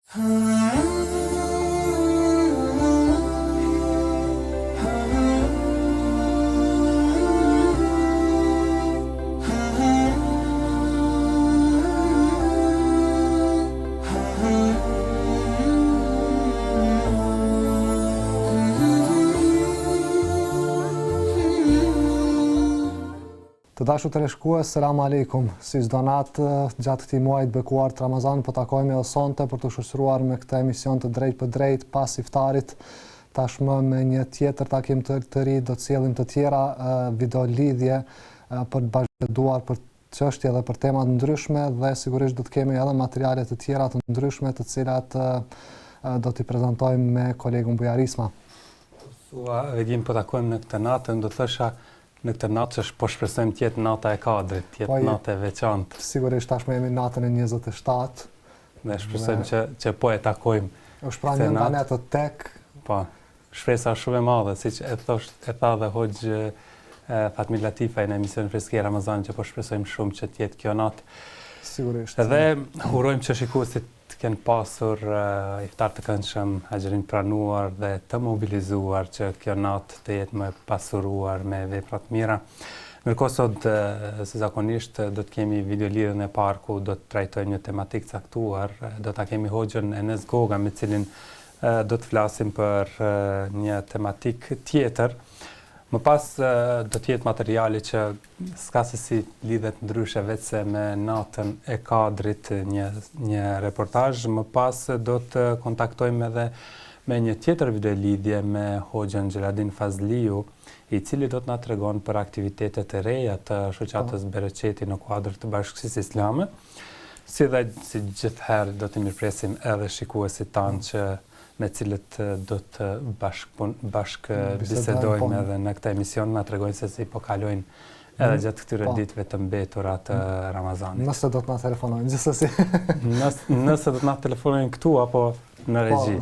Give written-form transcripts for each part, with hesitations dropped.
Të dashur teleshikues, selam aleikum. Si çdo natë gjatë këtij muaji të bekuar të Ramazanit, po takojmë edhe sonte për të shoqëruar me këtë emision të drejtë për drejtë pas iftarit. Tashmë me një tjetër takim të ri do të sjellim të tjera video lidhje për të bashkëduar për çështje dhe për tema të ndryshme dhe sigurisht do të kemi edhe materiale të tjera të ndryshme të cilat do t'i prezantojmë me kolegun Bujarisma. Vegim po takojmë në këtë natë, do të thosha në këtë natë që po shpresojmë të jetë nata e kadrit, të jetë natë e veçantë. Sigurisht tashmë jemi natën e 27. Ne shpresojmë që po e takojmë. U shpreh një banet të tek. Po, shpresa shumë e madhe, siç e tha dhe Hoxh Fatmi Latifa në emisionin Freski Ramazan, që po shpresojmë shumë që të jetë kjo natë. Sigurisht. Edhe urojmë që shikuesit të kenë pasur iftar të këndshëm, agjerim pranuar dhe të mobilizuar që kjo natë të jetë më pasuruar me vepra të mira. Ndërkohë sot, si zakonisht, do të kemi videolidhjen e parë ku do të trajtojmë një tematikë caktuar. Do ta kemi Hoxhën Enes Goga, me cilin do të flasim për një tematikë tjetër. Më pas do të jetë materiali që s'ka se si lidhet ndryshe vetëse me natën e kadrit, një reportazh. Më pas do të kontaktojmë edhe me një tjetër videolidhje me Hoxhën Xheladin Fazliu, i cili do të na tregon për aktivitetet e reja të shoqatës Bereqeti në kuadër të Bashkisë Islame. Si gjithherë do të mirpresim edhe shikuesit tanë që me cilët do të bashkë bisedojmë edhe në këtë emision, na tregojnë se si po kalojnë edhe gjatë këtyre ditëve të mbetura të Ramazanit. Nëse do të na telefonojnë, gjithsesi. Nëse do të na telefonojnë këtu apo në regji.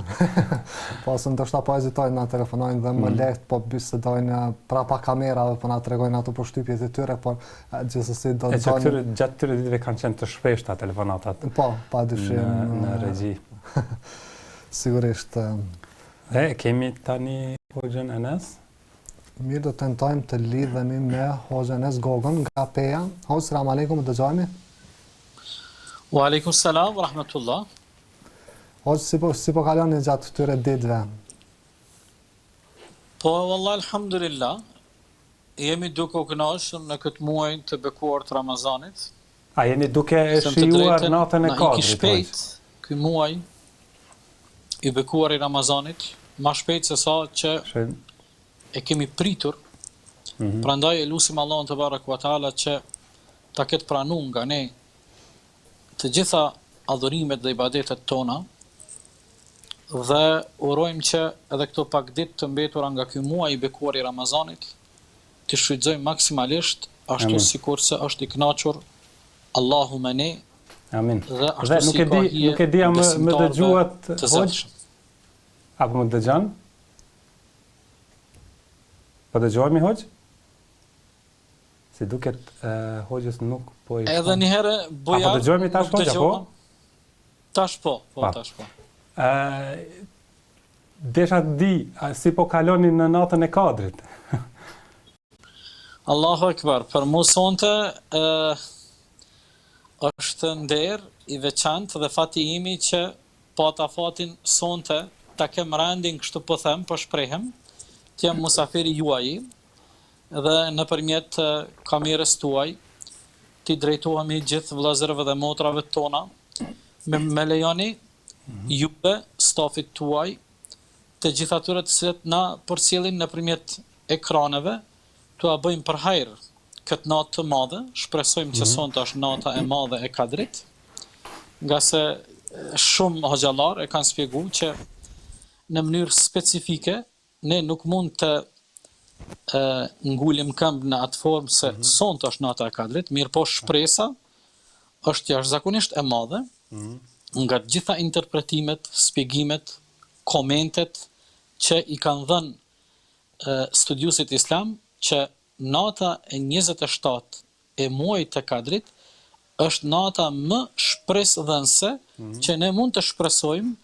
Po, se ndoshta po hezitojnë na telefonojnë dhe më lehtë po bisedojnë prapa kamerave, po na tregojnë ato përshtypjet e tyre, por gjithsesi do të thonë gjatë këtyre ditëve kanë qenë të shpeshta telefonatat. Po, padyshim në regji. Sigurisht. Kemi tani Hoxhën Enes? Mirë, do të tentojmë të lidhemi me Hoxhën Enes Gogën nga Peja. Hoxh, selam aleikum, dëgjojmë. Wa aleikum salam wa rahmatullah. Hoxh, si po kaloni gjatë këtyre ditëve? Po, wallahi alhamdulillah. Jemi duke u kënaqur në këtë muaj të bekuar të Ramazanit. A jeni duke shijuar natën e kadrit? Iki shpejt ky muaj i bekuar i Ramazanit, ma shpejt se sa që e kemi pritur. Prandaj e lutim Allahun te barekuhu ve teala që ta ketë pranuar nga ne të gjitha adhurimet dhe ibadetet tona dhe urojmë që edhe këto pak ditë të mbetura nga ky muaj i bekuar i Ramazanit të shfrytëzojmë maksimalisht ashtu sikurse është i kënaqur Allahu me ne. Amin. Dhe nuk e di më dëgjuat Hoxh? Apo më dëgjon? Po dëgjohemi Hoxh? Si duket Hoxhës nuk po i. Edhe një herë Bujar. Apo dëgjohemi tash Hoxh apo? Tash po, tash po. Desha të di si po kaloni në natën e kadrit. Allahu Akbar, për mua sonte është nder i veçantë dhe fati imi që pata fatin sonte ta kem rendin, kështu po them, po shprehem, të jam musafiri juaj dhe nëpërmjet kamerës tuaj ti drejtohemi gjithë vëllezërve dhe motrave tona me lejoni juve, stafit tuaj, të gjithë atyre të cilët na përcjellin nëpërmjet ekraneve, t'ua bëjmë për hajër këtë natë të madhe. Shpresojmë që sonte është nata e madhe e kadrit, nga se shumë hoxhallar e kanë shpjeguar që në mënyrë specifike ne nuk mund të ngulim këmbë në atë formë se sonte është nata e kadrit, mirë po shpresa është jashtëzakonisht e madhe, nga të gjitha interpretimet, shpjegimet, komentet që i kanë dhënë studiusit islam, që nata e 27 e muajit të kadrit është nata më shpresdhënëse që ne mund të shpresojmë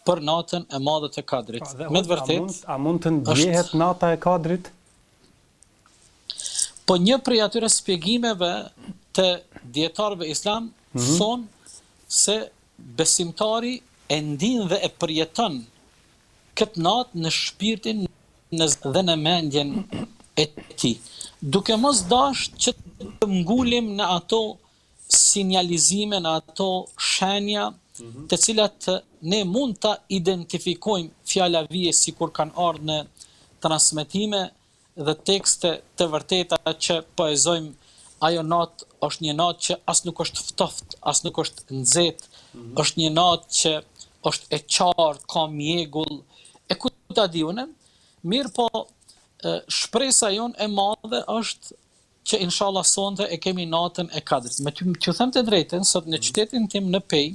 për natën e madhe të Kadrit. Dhe Me të hoxha, vërtet, a mund të ndjehet nata e Kadrit? po një prej atyre shpjegimeve të dietarëve islam thonë se besimtari e ndin dhe e përjeton këtë natë në shpirtin dhe në mendjen e tij, duke mos dash që të ngulim në ato sinjalizime, në ato shenja të cilat ne mund ta identifikojmë fjala vije sikur kanë ardhur në transmetime dhe tekste të vërteta që poezojmë ajo natë është një natë që as nuk është ftoft, as nuk është nxehtë, është një natë që është e qartë, ka mjegull, e ku ta di unë, mirë po shpresa jonë e madhe është që inshallah sonte e kemi natën e Kadrit. Me t'ju them të drejtën, sot në qytetin tim në Pej,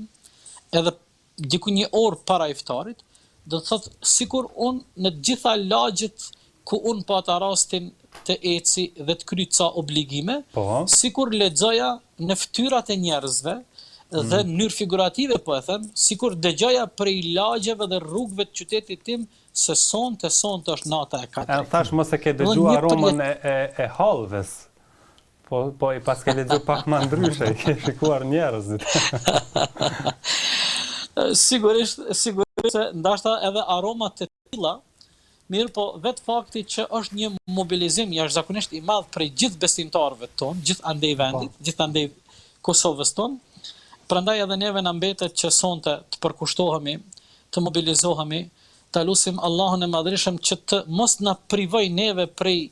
edhe diku një orë para iftarit, do të thotë sikur unë në të gjitha lagjet ku unë pata rastin të eci dhe të kry ca obligime, sikur lexoja në fytyrat e njerëzve dhe në mënyrë figurative po e them, sikur dëgjoja prej lagjeve dhe rrugëve të qytetit tim se sonte është nata e Kadrit. Thash mos e ke dëgjuar aromën e hallëves. Po i pas ke lexuar pak më ndryshe, i ke shikuar njerëzit. Sigurisht se ndashta edhe aromat të tilla, mirë po vetë fakti që është një mobilizim jashtëzakonisht i madh prej gjithë besimtarëve tonë, gjithë andej vendit, gjithë andej Kosovës tonë. Prandaj edhe neve na mbetet që sonte të përkushtohemi, të mobilizohemi, ta lutim Allahun e Madhreshëm që të mos na privoj neve prej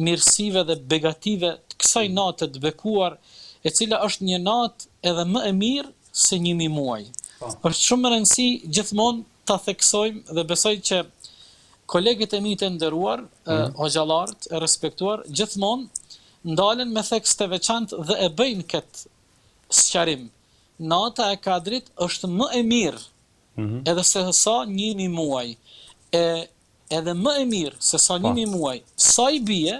mirësive dhe begative të kësaj natë të bekuar, e cila është një natë edhe më e mirë se 1000 muaj. Është shumë e rëndësishme gjithmonë ta theksojmë dhe besoj që kolegët e mi të nderuar, hoxhallarët e respektuar, gjithmonë ndalen me theks të veçantë dhe e bëjnë këtë sqarim. Nata e Kadrit është më e mirë edhe se sa 1000 muaj. Edhe më e mirë se sa 1000 muaj. Sa i bie,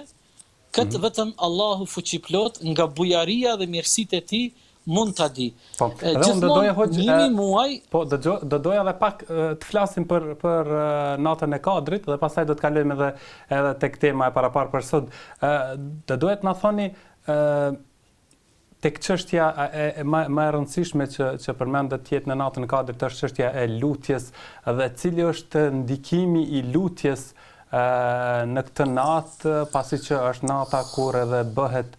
këtë vetëm Allahu fuqiplot nga bujaria dhe mirësitë e tij mund ta di. Edhe unë do doja hoxh 1000 muaj. Po do doja edhe pak të flasim për natën e Kadrit dhe pastaj do të kalojmë edhe tek tema e paraparë për sot. Do doja të na thoni tek çështja më e rëndësishme që përmendet jetë në natën e Kadrit është çështja e lutjes dhe cili është ndikimi i lutjes në këtë natë, pasi që është nata kur edhe bëhet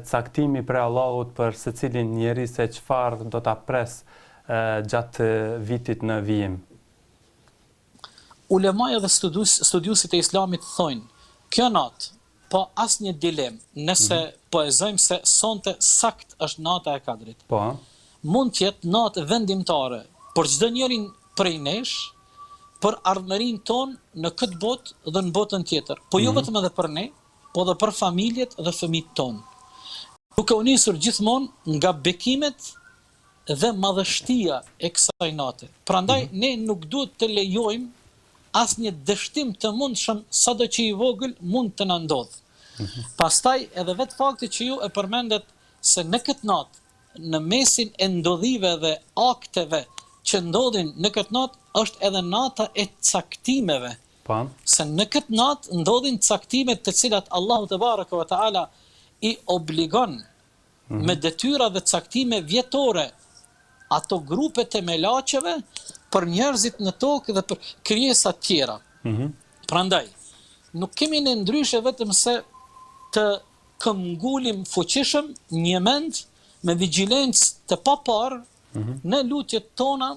caktimi për Allahut për secilin njeri se çfarë do ta pres gjatë vitit në vijim. Ulemaja dhe studiuesit e Islamit thonë, kjo natë pa asnjë dilemë, nëse poezojmë se sonte sakt është nata e Kadrit. Mund të jetë natë vendimtare për çdo njërin prej nesh, për ardhmërinë tonë në këtë botë dhe në botën tjetër. Po jo vetëm edhe për ne, po edhe për familjet dhe fëmijët tonë. Duke u nisur gjithmonë nga bekimet dhe madhështia e kësaj nate. Prandaj ne nuk duhet të lejojmë asnjë dështim të mundshëm, sado që i vogël mund të na ndodhë. Pastaj edhe vetë fakti që ju e përmendet se në këtë natë, në mesin e ndodhive dhe akteve që ndodhin në këtë natë, është edhe nata e caktimeve. Se në këtë natë ndodhin caktimet të cilat Allahu te baraka ve taala i obligon me detyra dhe caktime vjetore ato grupe të melaçeve për njerëzit në tokë dhe për krijesa të tjera. Prandaj, nuk kemi ne ndryshe vetëm se të këmbgulim fuqishëm një mend me vigjilencë të paparë në lutjet tona,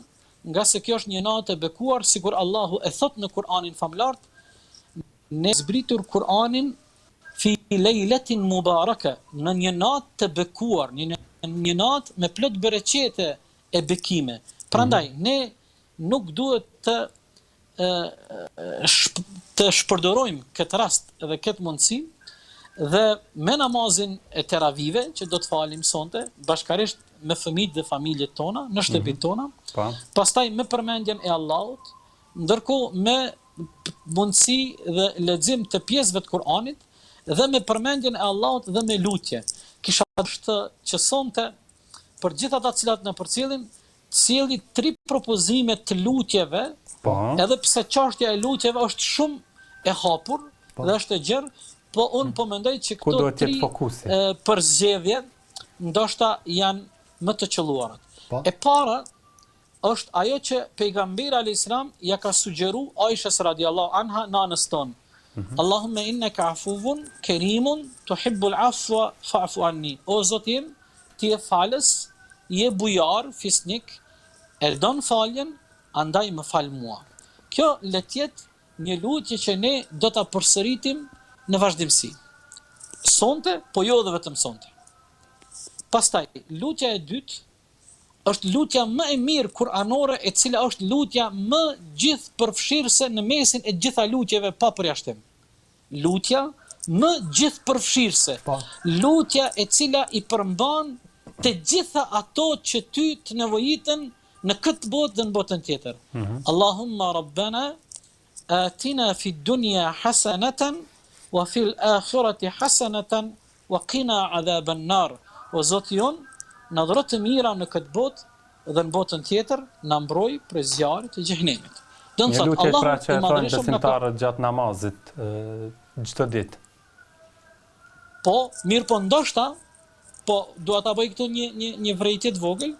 nga se kjo është një natë e bekuar, sikur Allahu e thot në Kur'anin famlart, ne zbritur Kur'anin fi lejletin mubaraka, në një natë të bekuar, një natë me plot bereqete e bekime. Prandaj, ne nuk duhet të shpërdorojmë këtë rast dhe këtë mundësi, dhe me namazin e teravive, që do të falim sonte, bashkarisht me fëmijët dhe familjet tona, në shtëpitë tona, pastaj me përmendjen e Allahut, ndërkohë me mundësi dhe lexim të pjesëve të Kur'anit, dhe me përmendjen e Allahut dhe me lutje. Kisha dashur që sonte për gjithë ata cilat në përcjellin, cilë 3 propozime të lutjeve, edhe pse çështja e lutjeve është shumë e hapur dhe është e gjerë, po unë po mendoj që këto 3 përzgjedhje ndoshta janë më të qelluarat. E para është ajo që pejgamberi alayhis salam ja ka sugjeru Aishës radiallahu anha nanës tonë. Allahumma innaka afuwun kerimun tuhibbul afwa fa'fu anni. O Zoti im, ti je falës, je bujar, fisnik, e don faljen, andaj më fal mua. Kjo le të jetë një lutje që ne do ta përsëritim në vazhdimsi. Sonte, po jo edhe vetëm sonte. Pastaj, lutja e dytë është lutja më e mirë kuranore, e cila është lutja më gjithëpërfshirëse në mesin e gjitha lutjeve pa përjashtim. Lutja më gjithëpërfshirëse. Lutja e cila i përmban të gjitha ato që ty të nevojiten në këtë botë dhe në botën tjetër. Allahumma rabbana atina fid dunya hasanatan wa fil akhirati hasanatan wa qina adhaban nar. O Zoti jon, na dhuro të mira në këtë botë dhe në botën tjetër, na mbroj prej zjarrit të xhenemit. Do të thotë Allahu pra që e thonë besimtarët gjatë namazit çdo ditë. Po, mirë po ndoshta, po dua ta bëj këtu një vërejtje të vogël,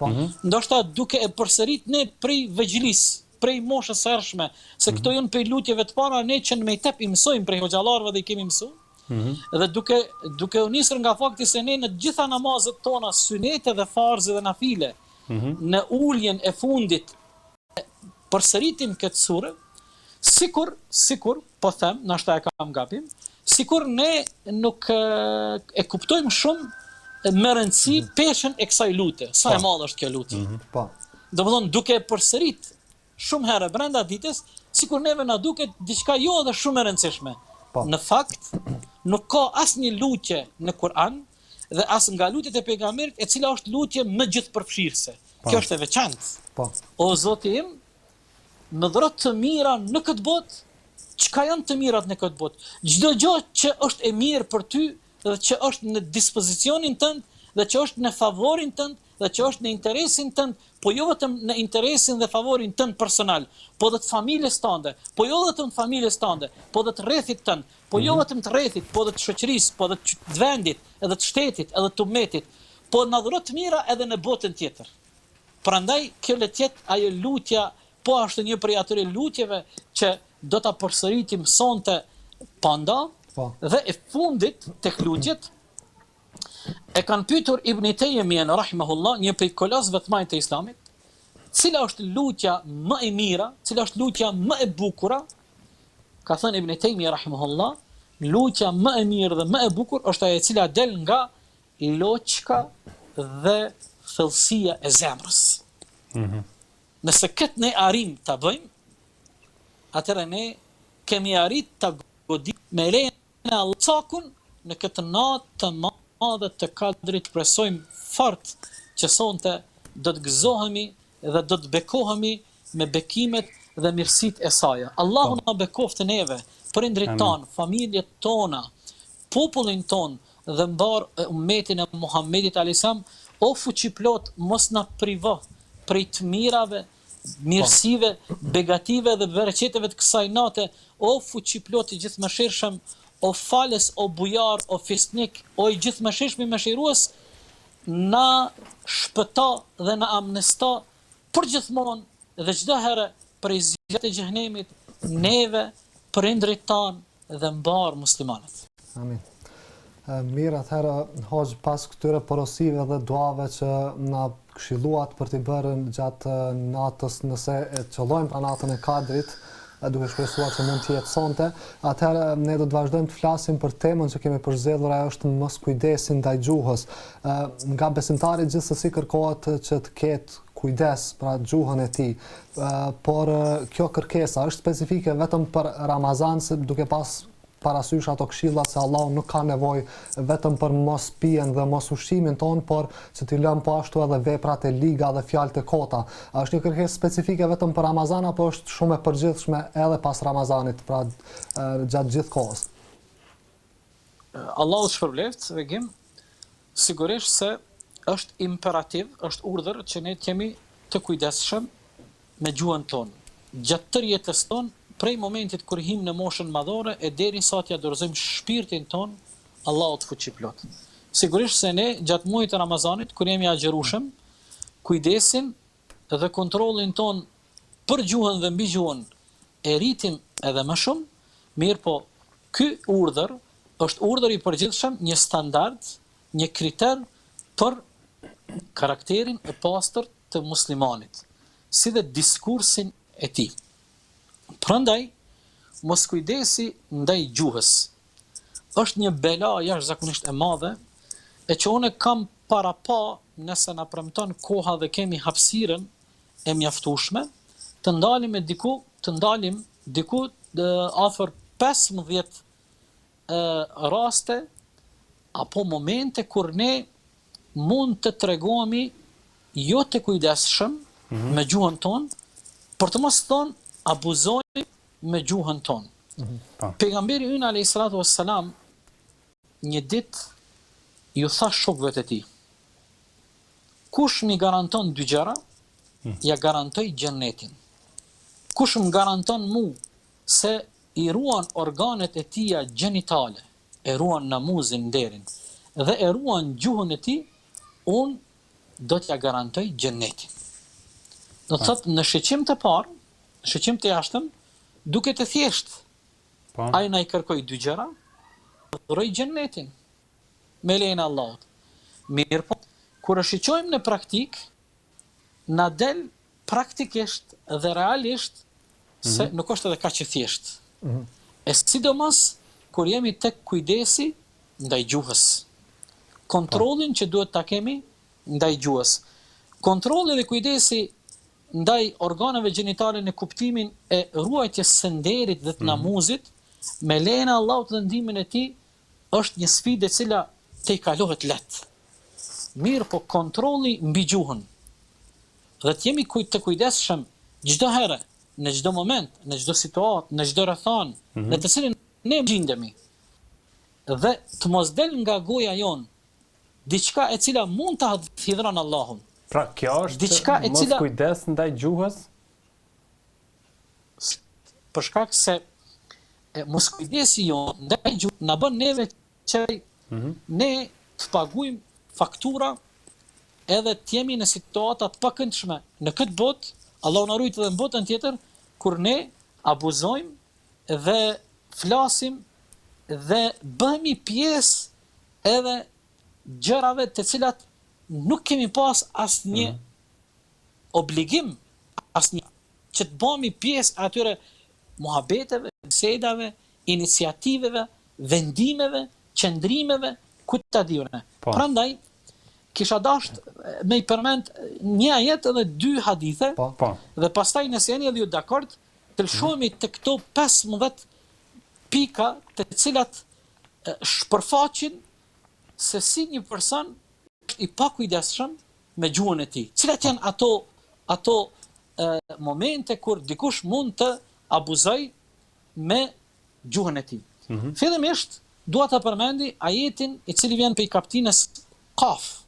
ndoshta duke e përsërit ne prej vëgjlis, prej moshës së hershme, se këto janë prej lutjeve të para ne që në mejtep i mësojmë prej hoxhallarëve dhe i kemi mësuar. Dhe duke u nisur nga fakti se ne në gjitha namazet tona, synete dhe farze dhe nafile, në uljen e fundit përsëritim këtë sure, sikur po them, nashta e kam gabim, sikur ne nuk e kuptojmë shumë me rëndësi peshën e kësaj lutje, sa e madhe është kjo lutje. Domethënë duke e përsërit shumë herë brenda ditës, sikur neve na duket diçka jo edhe shumë e rëndësishme. Në fakt, nuk ka asnjë lutje në Kur'an dhe as nga lutjet e pejgamberit e cila është lutje më gjithëpërfshirëse. Kjo është e veçantë. O Zoti im, më dhuro të mira në këtë botë. Çka janë të mirat në këtë botë? Çdo gjë që është e mirë për ty dhe që është në dispozicionin tënd dhe që është në favorin tënd dhe që është në interesin tënd, po jo vetëm në interesin dhe favorin tënd personal, po dhe të familjes tënde, po jo vetëm të familjes tënde, po dhe të rrethit tënd, po jo vetëm të rrethit, po dhe të shoqërisë, po dhe të vendit, edhe të shtetit, edhe të ummetit, po na dhuro të mira edhe në botën tjetër. Prandaj kjo le të jetë ajo lutja, po ashtu një prej atyre lutjeve që do ta përsëritim sonte panda, dhe e fundit tek lutjet e kanë pyetur Ibn Taymiyyah rahimahullah, një prej kolosëve të mëdhenj të Islamit, cila është lutja më e mira, cila është lutja më e bukura. Ka thënë Ibn Taymiyyah rahimahullah, lutja më e mirë dhe më e bukur është ajo e cila del nga loçka dhe thellësia e zemrës. Nëse këtë ne arrim ta bëjmë, atëherë ne kemi arrit ta godim me lejen e Allahut në këtë natë të madhe të kadrit. Presojmë fort që sonte do të gëzohemi dhe do të bekohemi me bekimet dhe mirësitë e saj. Allahu na bekoftë neve, prindrit ton, familjet tona, popullin ton dhe mbar ummetin e Muhamedit alayhis salam, o fuqiplot mos na privo prej të mirave, mirësive, begative dhe bereqeteve të kësaj nate, o fuqiplot i gjithëmëshirshëm, o falës, o bujar, o fisnik, o i gjithëmëshirshëm i mëshirues, na shpëta dhe na amnesta përgjithmonë dhe çdo herë prej zjarrit të xhenemit, neve, prindrit tanë dhe mbar muslimanët. Amin. Mirë, atëherë hoxh, pas këtyre porosive dhe duave që na këshilluat për t'i bërë gjatë natës, nëse e qëllojmë pra natën e kadrit, duke shpresuar që mund të jetë sonte, atëherë ne do të vazhdojmë të flasim për temën që kemi përzgjedhur, ajo është mos kujdesi ndaj gjuhës. Nga besimtari gjithsesi kërkohet që të ketë kujdes pra gjuhën e tij, por kjo kërkesa është specifike vetëm për Ramazan, duke pas parasysh ato këshilla se Allahu nuk ka nevojë vetëm për mos pijen dhe mos ushqimin ton, por që t'i lëm po ashtu edhe veprat e liga dhe fjalët e kota. A është një kërkesë specifike vetëm për Ramazan apo është shumë e përgjithshme edhe pas Ramazanit, pra gjatë gjithë kohës? Allahu shpërbleft, regim, sigurisht se është imperativ, është urdhër që ne jemi të kujdesshëm me gjuhën tonë. Gjatë tërë jetës tonë, prej momentit kur him në moshën madhore e derisa t'ia dorëzojmë shpirtin ton Allahut fuqiplot. Sigurisht se ne gjatë muajit të Ramazanit, kur jemi agjërueshëm, kujdesin dhe kontrollin ton për gjuhën dhe mbi gjuhën e rritim edhe më shumë, mirë po ky urdhër është urdhër i përgjithshëm, një standard, një kriter për karakterin e pastër të muslimanit, si dhe diskursin e tij. Prandaj, mos kujdesi ndaj gjuhës është një bela jashtëzakonisht e madhe, e që unë kam para pa, nëse na premton koha dhe kemi hapësirën e mjaftueshme, të ndalim diku afër 15 raste apo momente kur ne mund të tregohemi jo të kujdesshëm me gjuhën tonë, për të mos thonë abuzojmë me gjuhën tonë. Pejgamberi ynë alayhis salatu wassalam një ditë ju tha shokëve të tij: kush mi garanton dy gjëra, ja garantoj xhennetin. Kush më garanton mu se i ruan organet e tia gjenitale, e ruan namuzin, nderin, dhe e ruan gjuhën e tij, unë do t'ja garantoj xhennetin. Do të thotë në shiqim të parë, në shiqim të jashtëm, duket e thjeshtë. Ai na i kërkoi dy gjëra, dhuroj xhennetin me lejen e Allahut. Mirë po, kur e shiqojmë në praktik, na del praktikisht dhe realisht se nuk është edhe kaq e thjeshtë. E sidomos kur jemi tek kujdesi ndaj gjuhës. Kontrollin që duhet ta kemi ndaj gjuhës. Kontrolli dhe kujdesi ndaj organeve gjinitale në kuptimin e ruajtjes së nderit dhe të namuzit, me lejen e Allahut dhe ndihmën e tij, është një sfidë e cila te i kalohet lehtë. Mirë po kontrolli mbi gjuhën dhe të jemi të kujdesshëm çdo herë, në çdo moment, në çdo situatë, në çdo rrethanë në të cilin ne gjendemi, dhe të mos del nga goja jon diçka e cila mund ta hidhron Allahun. Pra kjo është mos kujdes ndaj gjuhës? Për shkak se mos kujdesi jon ndaj gjuhës na bën neve që ne të paguajmë faktura edhe të jemi në situata të pakëndshme në këtë botë, Allahu na ruajt edhe në botën tjetër, kur ne abuzojmë dhe flasim dhe bëhemi pjesë edhe gjërave të cilat nuk kemi pas asnjë obligim, asnjë që të bëhemi pjesë atyre muhabeteve, bisedave, iniciativeve, vendimeve, qëndrimeve, ku ta diune. Prandaj kisha dasht me i përmend një ajet edhe dy hadithe, dhe pastaj nëse jeni edhe ju dakord, të lëshohemi të këto 15 pika të cilat shpërfaqin se si një person është i pakujdesshëm me gjuhën e tij. Cilat janë ato momente kur dikush mund të abuzoj me gjuhën e tij. Fillimisht dua ta përmendi ajetin i cili vjen prej kapitines Qaf,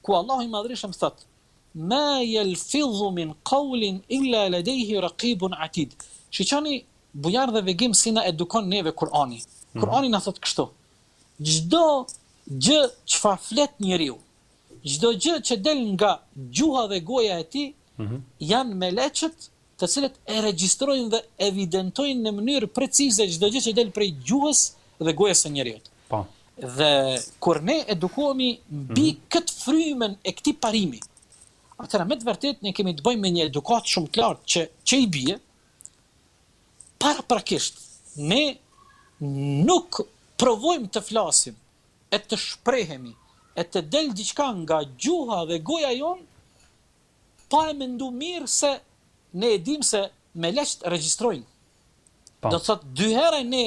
ku Allahu i Madhërisht thot: "Ma yalfidhu min qawlin illa ladayhi raqibun atid." Shiqoni bujar dhe vegim si na edukon neve Kur'ani. Kur'ani na thot kështu: çdo gjë çfarë flet njeriu, çdo gjë që del nga gjuha dhe goja e tij, janë meleçet të cilët e regjistrojnë dhe evidentojnë në mënyrë precize çdo gjë që del prej gjuhës dhe gojës së njeriu. Dhe kur ne edukohemi mbi këtë frymën e këtij parimi, atëherë me të vërtetë ne kemi të bëjmë me një edukat shumë të lartë që i bie paraprakisht. Ne nuk provojmë të flasim, e të shprehemi, e të del diçka nga gjuha dhe goja jon, pa e mendu mirë se ne e dim se me leqt regjistrojnë. Do të thotë dy herë ne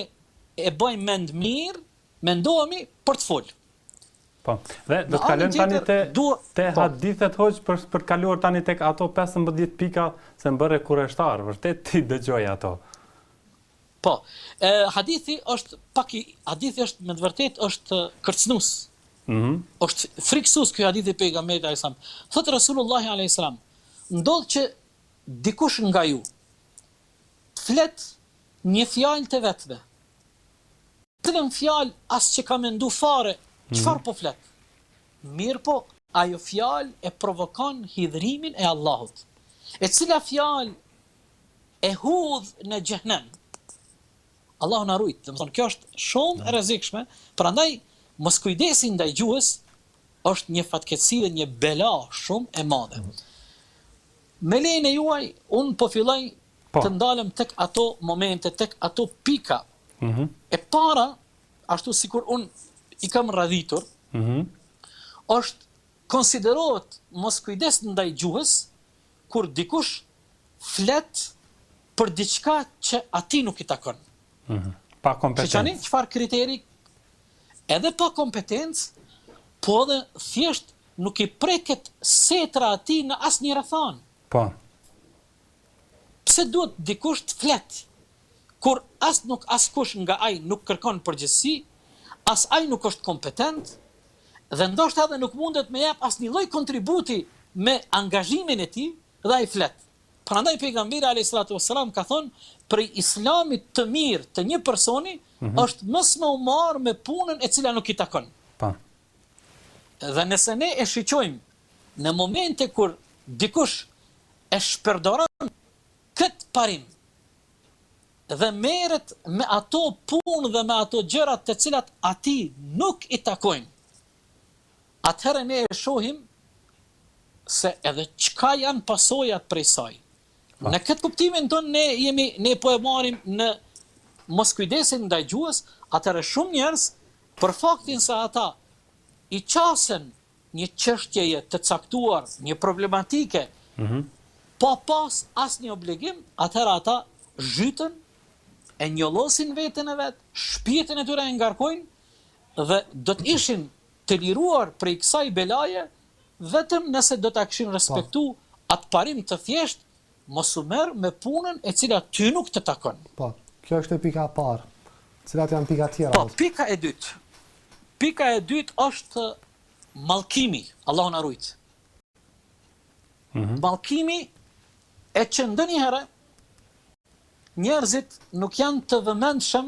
e bëjmë mend mirë, mendohemi për të folë. Po. Dhe do të kalojmë tani te hadithet hoq për kaluar tani tek ato 15 pika se më bëre kurreshtar, vërtet ti dëgjoj ato. Po. Hadithi është me të vërtetë është kërcënues. Është friksues ky hadith i pejgamberit alayhis salam. Thot Rasulullahi alayhis salam, ndodh që dikush nga ju flet një fjalë të vetme. Cilën fjalë as që ka mendu fare, çfarë po flet? Mirë po, ajo fjalë e provokon hidhrimin e Allahut. E cila fjalë e hudh në xhehenem. Allahu na ruaj. Domethënë kjo është shumë e rrezikshme, prandaj mos kujdesi ndaj gjuhës është një fatkeqësi dhe një bela shumë e madhe. Me lejen e juaj, unë po filloj të ndalem tek ato momente, tek ato pika. E para, ashtu sikur unë i kam radhitur, është konsiderohet mos kujdes ndaj gjuhës kur dikush flet për diçka që atij nuk i takon. Pa kompetencë. Çfarë kriteri? Edhe pa kompetencë, po edhe thjesht nuk i preket setra atij në asnjë rrethon. Po. Pse duhet dikush të flet kur askush nga ai nuk kërkon përgjegjësi, as ai nuk është kompetent dhe ndoshta edhe nuk mundet me jap asnjë lloj kontributi me angazhimin e tij dhe ai flet. Prandaj pejgamberi alayhis salatu wassalam ka thonë, për islamit të mirë të një personi është mos më u marr me punën e cila nuk i takon. Po. Dhe nëse ne e shiqojmë në momente kur dikush e shpërdoron këtë parim dhe merret me ato punë dhe me ato gjërat të cilat atij nuk i takojnë, atëherë ne e shohim se edhe çka janë pasojat prej saj. Në këtë kuptimin tonë ne po e marrim në moskujdesin ndaj gjuhës, atëherë shumë njerëz për faktin se ata i qasen një çështjeje të caktuar, një problematike, pa pas asnjë obligim, atëherë ata zhyten, e njollosin veten e vet, shpirtin e tyre e ngarkojnë dhe do të ishin të liruar prej kësaj belaje vetëm nëse do ta kishin respektuar atë parim të thjesht, mos u merr me punën e cila ty nuk të takon. Po, kjo është e pika e parë. Cilat janë pika tjera? Po, pika e dytë. Pika e dytë është mallkimi, Allahu na ruaj. Mallkimi e që ndonjëherë njerëzit nuk janë të vëmendshëm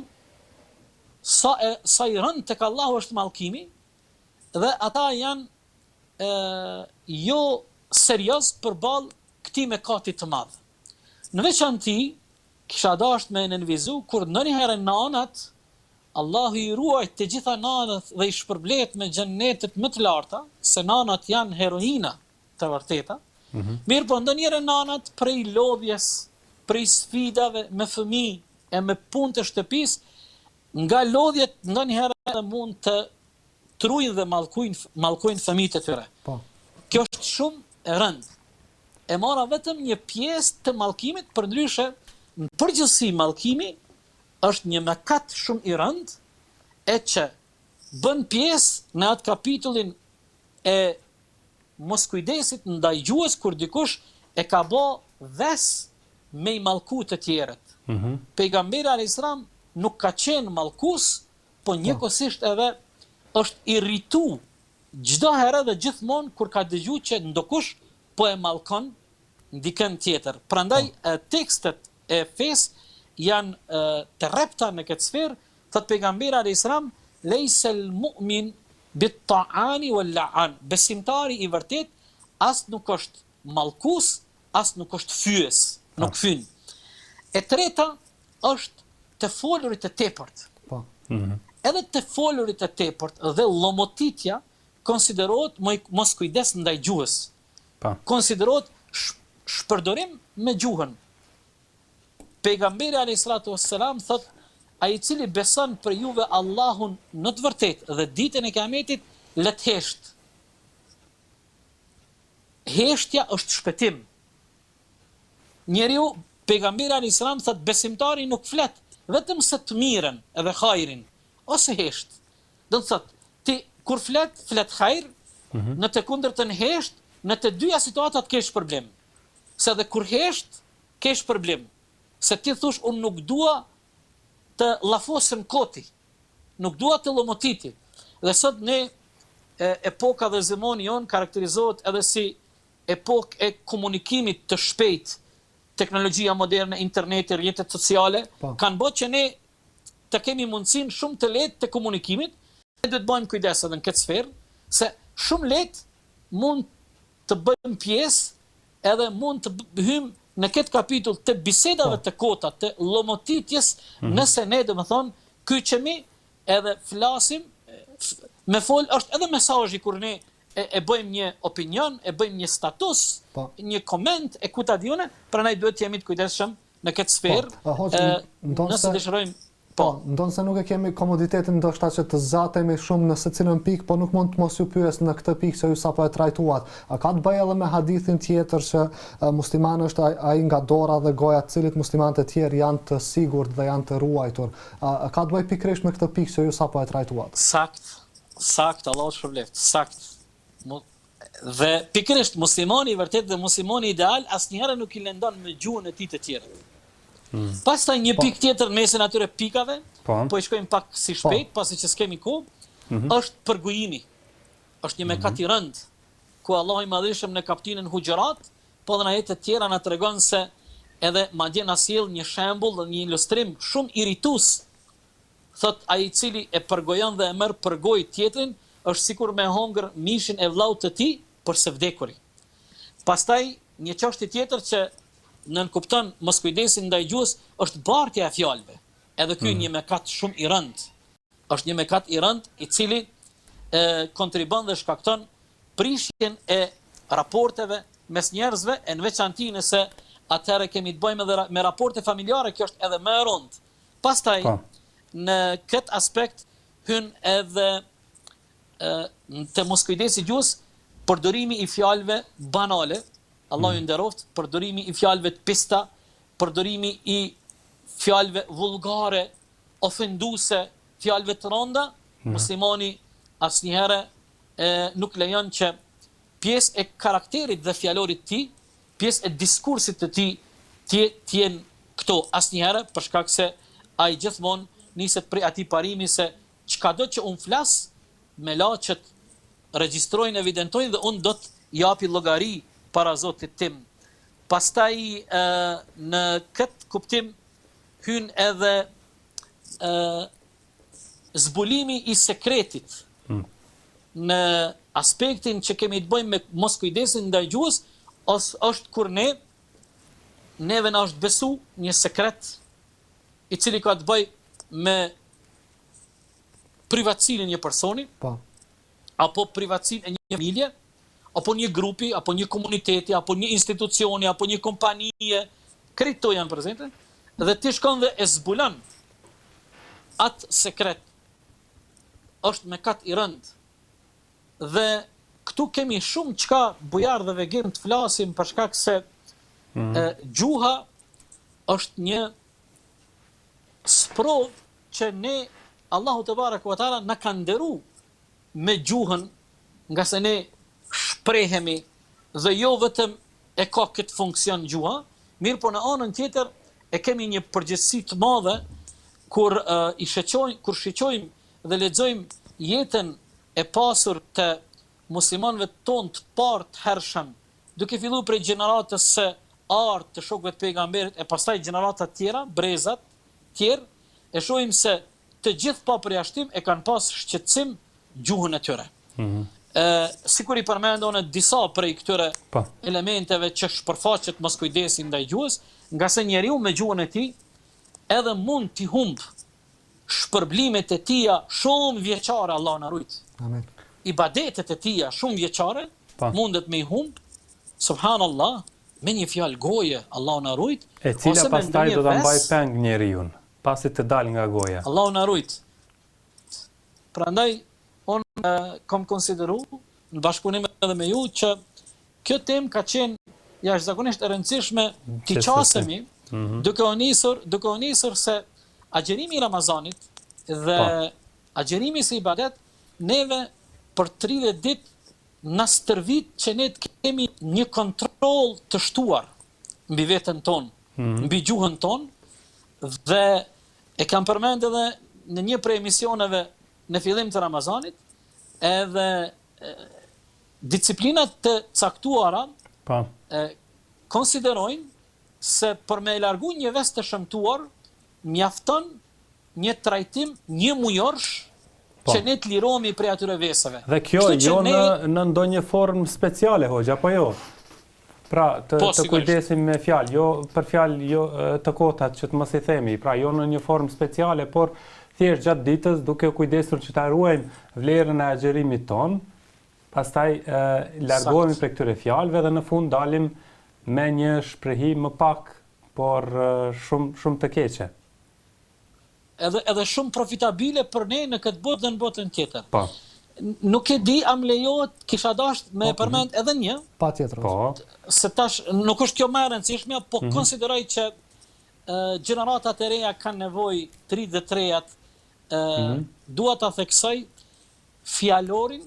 sa i rënd tek Allahu është mallkimi dhe ata janë jo serioz përballë këtij mëkati të madh. Në veçanti, kisha dashur me nënvizu kur ndonjëherë nanat Allahu i ruaj të gjitha nanat dhe i shpërblet me xhennetet më të larta, se nanat janë heroina të vërteta. Mirë po ndonjëherë nanat prej lodhjes, prej sfidave me fëmijë e me punë të shtëpisë, nga lodhjet ndonjëherë mund të trujnë dhe mallkojnë fëmijët e tyre. Po. Kjo është shumë e rëndë. E mora vetëm një pjesë të mallkimit, përndryshe në përgjithësi mallkimi është një mëkat shumë i rëndë e që bën pjesë në atë kapitullin e moskujdesit ndaj gjuhës kur dikush e ka bë ves me i mallku të tjerët. Pejgamberi alayhis salam nuk ka qenë mallkues, po njëkohësisht edhe është irritu çdo herë dhe gjithmonë kur ka dëgjuar që ndokush po e mallkon dikën tjetër. Prandaj tekstet e fesë janë të rrepta në këtë sferë, thot pejgamberi alayhis salam, "Laysa al-mu'min bit-ta'ani wal-la'an." Besimtari i vërtet as nuk është mallkues, as nuk është fyes, nuk fyn. E treta është të folurit të tepërt. Po. Edhe të folurit të tepërt dhe llomotitja konsiderohet mos kujdes ndaj gjuhës. Konsiderohet shpërdorim me gjuhën. Pejgamberi alayhis salatu wassalam thot, ai i cili beson për juve Allahun në të vërtetë dhe ditën e Kiametit, le të hesht. Heshtja është shpëtim. Njeriu, pejgamberi alayhis salam thot, besimtari nuk flet vetëm se të mirën edhe hajrin, ose hesht. Do të thot, ti kur flet hajr, në të kundërtën hesht, në të dyja situatat kesh problem. Se edhe kur hesht, kesh problem. Se ti thush, unë nuk dua të llafosëm koti, nuk dua të llomotiti. Dhe sot ne epoka dhe zemoni jon karakterizohet edhe si epokë e komunikimit të shpejt. Teknologjia moderne, interneti, rrjetet sociale, kanë bërë që ne të kemi mundësinë shumë të lehtë të komunikimit. Ne duhet bëjmë kujdes edhe në këtë sferë, se shumë lehtë mund të bëjmë pjesë edhe mund të hymë në këtë kapitull të bisedave të kota, të lomotitjes, nëse ne domethënë kyçemi edhe flasim, me fol është edhe mesazhi kur ne e bëjmë një opinion, e bëjmë një status, një koment e kutadione, prandaj duhet të jemi të kujdesshëm në këtë sferë. Nëse dëshirojmë ndonë se nuk e kemi komoditetin ndoshta që të zgjatemi shumë në secilën pikë, po nuk mund të mos ju pyes në këtë pikë që ju sapo e trajtuat. A ka të bëjë edhe me hadithin tjetër që muslimani është ai nga dora dhe goja të cilit muslimanët e tjerë janë të sigurt dhe janë të ruajtur. A ka të bëjë pikërisht me këtë pikë që ju sapo e trajtuat? Sakt, Allahu shpëleft, sakt. Dhe pikërisht muslimani i vërtet dhe muslimani ideal asnjëherë nuk i lëndon me gjuhën e tij të tjerët. Pastaj një pikë tjetër në mesin atyre pikave, po i shkojmë pak si shpejt, pasi që s'kemi kohë, është përgojimi. Është një mekat i rënd, ku Allahu i Madhëshëm në kapitullin Huxhurat, po dhe në ajete të tjera na tregon se edhe madje na sjell një shembull dhe një ilustrim shumë irritues. Thot ai i cili e përgojon dhe e merr përgoj tjetrin, është sikur me hongër mishin e vllaut të tij për së vdekuri. Pastaj një çështje tjetër që nën kupton mos kujdesin ndaj gjuhës është bartja e fjalëve. Edhe ky një mekat shumë i rënd. Është një mekat i rënd i cili kontribon dhe shkakton prishjen e raporteve mes njerëzve, e në veçanti nëse atëherë kemi të bëjmë edhe me raporte familjare, kjo është edhe më e rënd. Pastaj në këtë aspekt hyn edhe të mos kujdesi gjuhës përdorimi i fjalëve banale. Allahu nderoft, përdorimi i fjalëve të pista, përdorimi i fjalëve vulgare, ofenduese, fjalëve të rënda, muslimani asnjëherë nuk lejon që pjesë e karakterit dhe fjalorit të tij, pjesë e diskursit të tij të jenë këto asnjëherë, për shkak se ai gjithmonë niset prej atij parimi se çkado që un flas, me laçet regjistrojnë, evidentojnë dhe un do të japi llogari para Zotit tim. Pastaj në këtë kuptim hyn edhe zbulimi i sekretit. Në aspektin që kemi të bëjmë me mos kujdesin ndaj gjuhës, është kur neve na është besu një sekret i cili ka të bëjë me privatësinë e një personi, apo privatësinë e një familje, apo një grupi, apo një komuniteti, apo një institucioni, apo një kompanije, këto janë prezente, dhe ti shkon dhe e zbulon atë sekret. Është mekat i rënd. Dhe këtu kemi shumë çka bujar dhe vegim të flasim për shkak se gjuha është një sprov që ne Allahu te baraka ve taala na ka nderuar me gjuhën, nga se ne shprehemi dhe jo vetëm e ka këtë funksion gjuha, mirë po në anën tjetër e kemi një përgjegjësi të madhe kur shiqojmë dhe lexojmë jetën e pasur të muslimanëve tonë të parë të hershëm, duke filluar prej gjeneratës së artë të shokëve të pejgamberit e pastaj gjenerata të tjera, brezat tjerë, e shohim se të gjithë pa përjashtim e kanë pas shqetësim gjuhën e tyre. Sikur i përmendon disa prej këtyre elementeve që shpërfaqet mos kujdesin ndaj gjuhës, nga se njeriu me gjuhën e tij edhe mund t'i humb shpërblimet e tija shumë vjeçare, Allah na rujt. Amen. Ibadetet e tija shumë vjeçare mundet me i humb, subhanallah, me një fjalë goje, Allah na rujt, e cila pastaj do ta mbaj peng njeriu, pasi të dal nga goja. Allah na rujt. Prandaj unë kam konsideru në bashkëpunim edhe me ju që kjo temë ka qenë jashtëzakonisht e rëndësishme t'i qasemi, duke u nisur se agjerimi i Ramazanit dhe agjerimi si ibadet neve për 30 ditë na stërvit që ne të kemi një kontroll të shtuar mbi veten tonë, mbi gjuhën tonë, dhe e kam përmend edhe në një prej emisioneve në fillim të Ramazanit, edhe disciplinat të caktuara Po. konsiderojnë se për me largu një ves të shëmtuar, mjafton një trajtim një mujorsh që ne të lirohemi prej atyre veseve. Dhe kjo jo në ndonjë formë speciale, hoxha, apo jo? Pra, të kujdesim me fjalë, jo për fjalë jo, të kotat që të mos i themi, pra jo në një formë speciale, por thjesht gjatë ditës duke u kujdesur që ta ruajmë vlerën e agjerimit ton, pastaj largohemi prej këtyre fjalëve dhe në fund dalim me një shprehim më pak, por shumë të keqe. Edhe shumë profitabile për ne në këtë botë dhe në botën tjetër. Po. Nuk e di, am lejohet, kisha dasht me përmend edhe një. Patjetër. Po. Se tash nuk është kjo më e rëndësishme, po konsideroj që gjeneratat e reja kanë nevojë 33-at, dua ta theksoj fjalorin